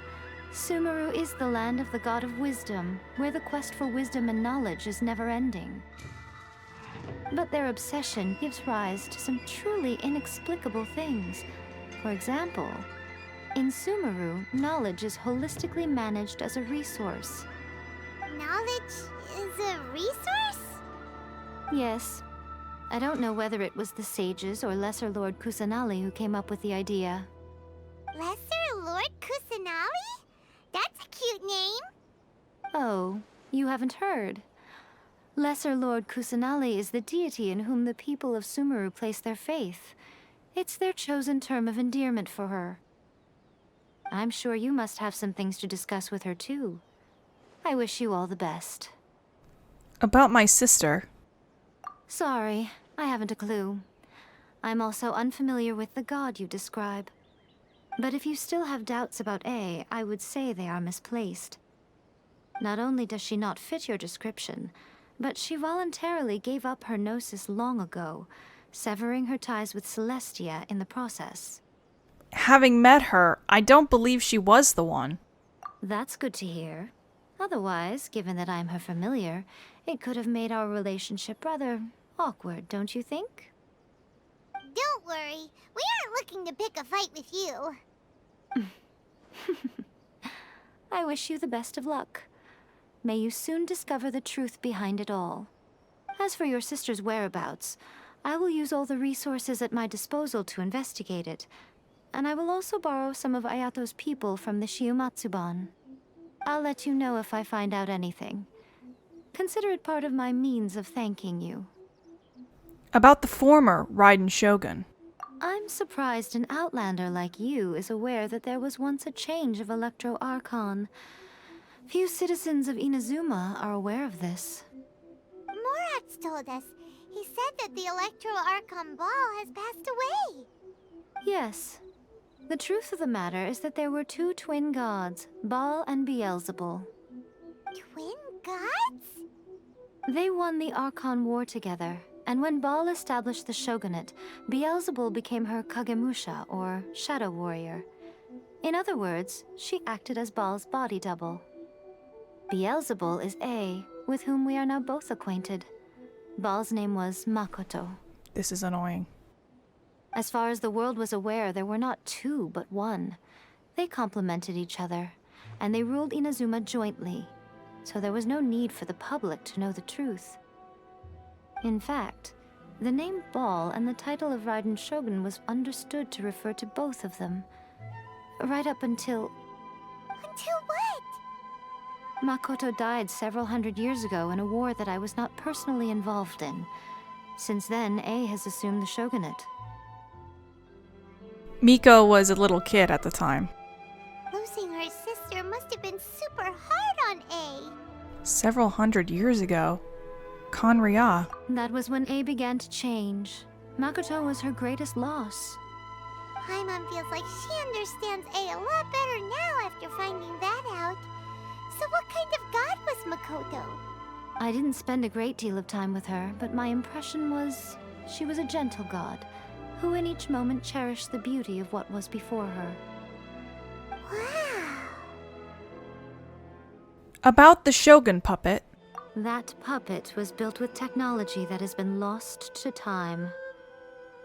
Sumeru is the land of the god of wisdom, where the quest for wisdom and knowledge is never-ending. But their obsession gives rise to some truly inexplicable things. For example, in Sumeru, knowledge is holistically managed as a resource. Knowledge is a resource? Yes. I don't know whether it was the sages or Lesser Lord Kusanali who came up with the idea. Lesser Lord Kusanali? That's a cute name. Oh, you haven't heard. Lesser Lord Kusanali is the deity in whom the people of Sumeru place their faith. It's their chosen term of endearment for her. I'm sure you must have some things to discuss with her too. I wish you all the best. About my sister. Sorry, I haven't a clue. I'm also unfamiliar with the god you describe. But if you still have doubts about A, I would say they are misplaced. Not only does she not fit your description, but she voluntarily gave up her gnosis long ago, severing her ties with Celestia in the process. Having met her, I don't believe she was the one. That's good to hear. Otherwise, given that I'm her familiar, it could have made our relationship rather awkward, don't you think? Don't worry, we aren't looking to pick a fight with you. I wish you the best of luck. May you soon discover the truth behind it all. As for your sister's whereabouts, I will use all the resources at my disposal to investigate it, and I will also borrow some of Ayato's people from the Shiumatsuban. I'll let you know if I find out anything. Consider it part of my means of thanking you. About the former Raiden Shogun. I'm surprised an outlander like you is aware that there was once a change of Electro Archon. Few citizens of Inazuma are aware of this. Morat's told us. He said that the Electro Archon Ball has passed away. Yes. The truth of the matter is that there were two twin gods, Baal and Beelzebul. Twin gods? They won the Archon War together, and when Baal established the shogunate, Beelzebul became her Kagemusha, or shadow warrior. In other words, she acted as Baal's body double. Beelzebul is A, with whom we are now both acquainted. Baal's name was Makoto. This is annoying. As far as the world was aware, there were not two, but one. They complemented each other, and they ruled Inazuma jointly, so there was no need for the public to know the truth. In fact, the name Baal and the title of Raiden Shogun was understood to refer to both of them. Right up until... Until what? Makoto died several hundred years ago in a war that I was not personally involved in. Since then, A has assumed the shogunate. Miko was a little kid at the time. Losing her sister must have been super hard on A. Several hundred years ago. Kanria. That was when A began to change. Makoto was her greatest loss. Paimon feels like she understands A a lot better now after finding that out. So what kind of god was Makoto? I didn't spend a great deal of time with her, but my impression was she was a gentle god, who in each moment cherished the beauty of what was before her. Wow. About the Shogun puppet. That puppet was built with technology that has been lost to time.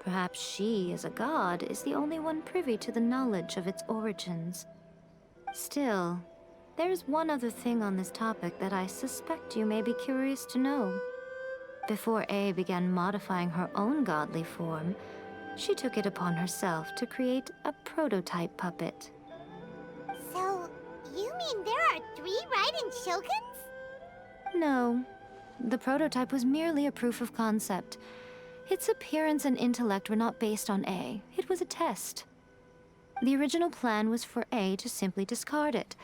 Perhaps she, as a god, is the only one privy to the knowledge of its origins. Still, there's one other thing on this topic that I suspect you may be curious to know. Before A began modifying her own godly form, she took it upon herself to create a prototype puppet. So, you mean there are 3 Raiden Shoguns? No. The prototype was merely a proof of concept. Its appearance and intellect were not based on A. It was a test. The original plan was for A to simply discard it.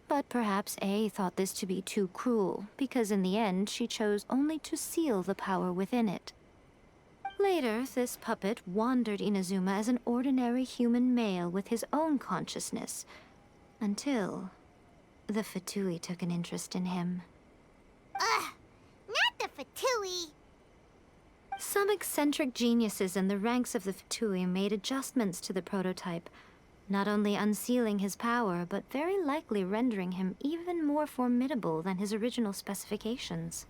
But perhaps A thought this to be too cruel, because in the end she chose only to seal the power within it. Later, this puppet wandered Inazuma as an ordinary human male with his own consciousness, until the Fatui took an interest in him. Ugh, not the Fatui. Some eccentric geniuses in the ranks of the Fatui made adjustments to the prototype, not only unsealing his power, but very likely rendering him even more formidable than his original specifications.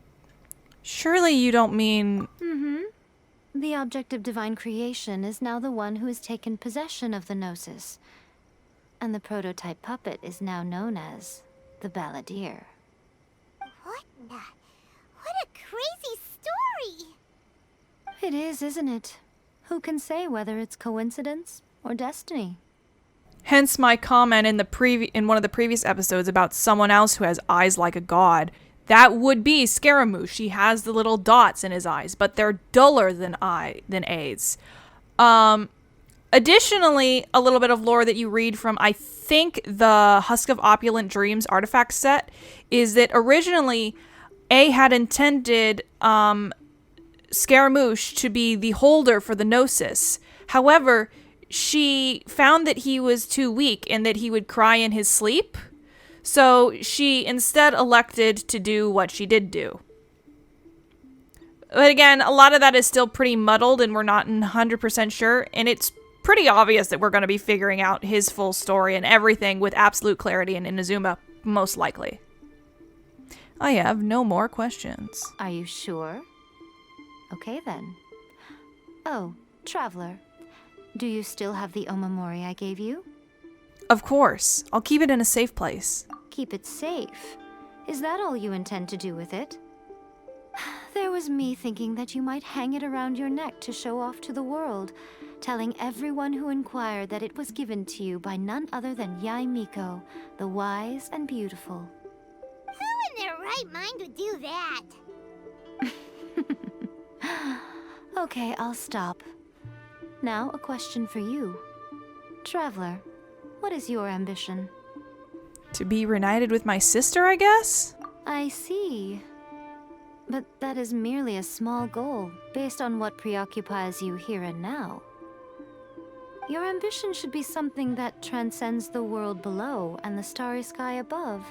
Surely you don't mean... The object of divine creation is now the one who has taken possession of the Gnosis, and the prototype puppet is now known as the Balladeer. What a crazy story! It is, isn't it? Who can say whether it's coincidence or destiny? Hence my comment in one of the previous episodes about someone else who has eyes like a god. That would be Scaramouche. He has the little dots in his eyes, but they're duller than A's. Additionally, a little bit of lore that you read from, I think, the Husk of Opulent Dreams artifact set is that originally A had intended Scaramouche to be the holder for the Gnosis. However, she found that he was too weak and that he would cry in his sleep. So she instead elected to do what she did do. But again, a lot of that is still pretty muddled and we're not 100% sure. And it's pretty obvious that we're going to be figuring out his full story and everything with absolute clarity in Inazuma, most likely. I have no more questions. Are you sure? Okay then. Oh, Traveler. Do you still have the Omamori I gave you? Of course. I'll keep it in a safe place. Keep it safe? Is that all you intend to do with it? There was me thinking that you might hang it around your neck to show off to the world, telling everyone who inquired that it was given to you by none other than Yae Miko, the wise and beautiful. Who in their right mind would do that? Okay, I'll stop. Now, a question for you. Traveler, what is your ambition? To be reunited with my sister, I guess? I see. But that is merely a small goal, based on what preoccupies you here and now. Your ambition should be something that transcends the world below and the starry sky above.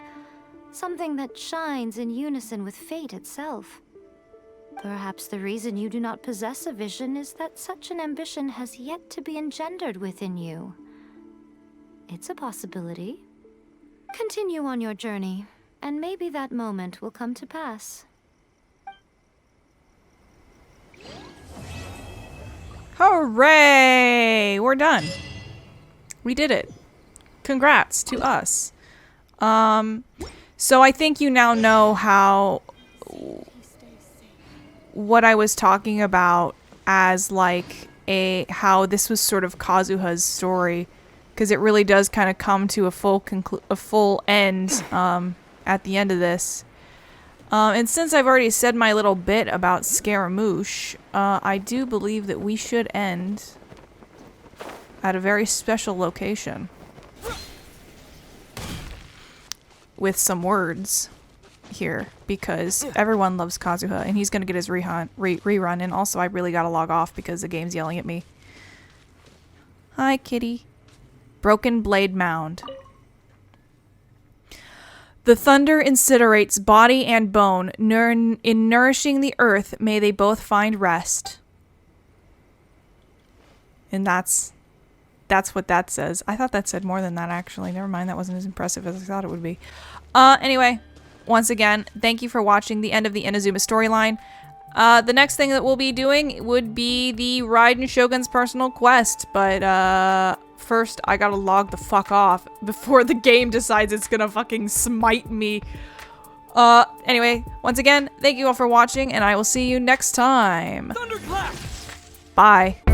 Something that shines in unison with fate itself. Perhaps the reason you do not possess a vision is that such an ambition has yet to be engendered within you. It's a possibility. Continue on your journey, and maybe that moment will come to pass. Hooray! We're done. We did it. Congrats to us. So I think you now know what I was talking about as like how this was sort of Kazuha's story, because it really does kind of come to a full end at the end of this. And since I've already said my little bit about Scaramouche, I do believe that we should end at a very special location with some words here, because everyone loves Kazuha and he's gonna get his rerun, and also I really gotta log off because the game's yelling at me. Hi, kitty. Broken Blade Mound. The thunder incinerates body and bone. In nourishing the earth, may they both find rest. And that's what that says. I thought that said more than that, actually. Never mind, that wasn't as impressive as I thought it would be. Anyway, once again, thank you for watching the end of the Inazuma storyline. The next thing that we'll be doing would be the Raiden Shogun's personal quest, but first I gotta log the fuck off before the game decides it's gonna fucking smite me. Anyway, once again, thank you all for watching, and I will see you next time. Thunderclap! Bye.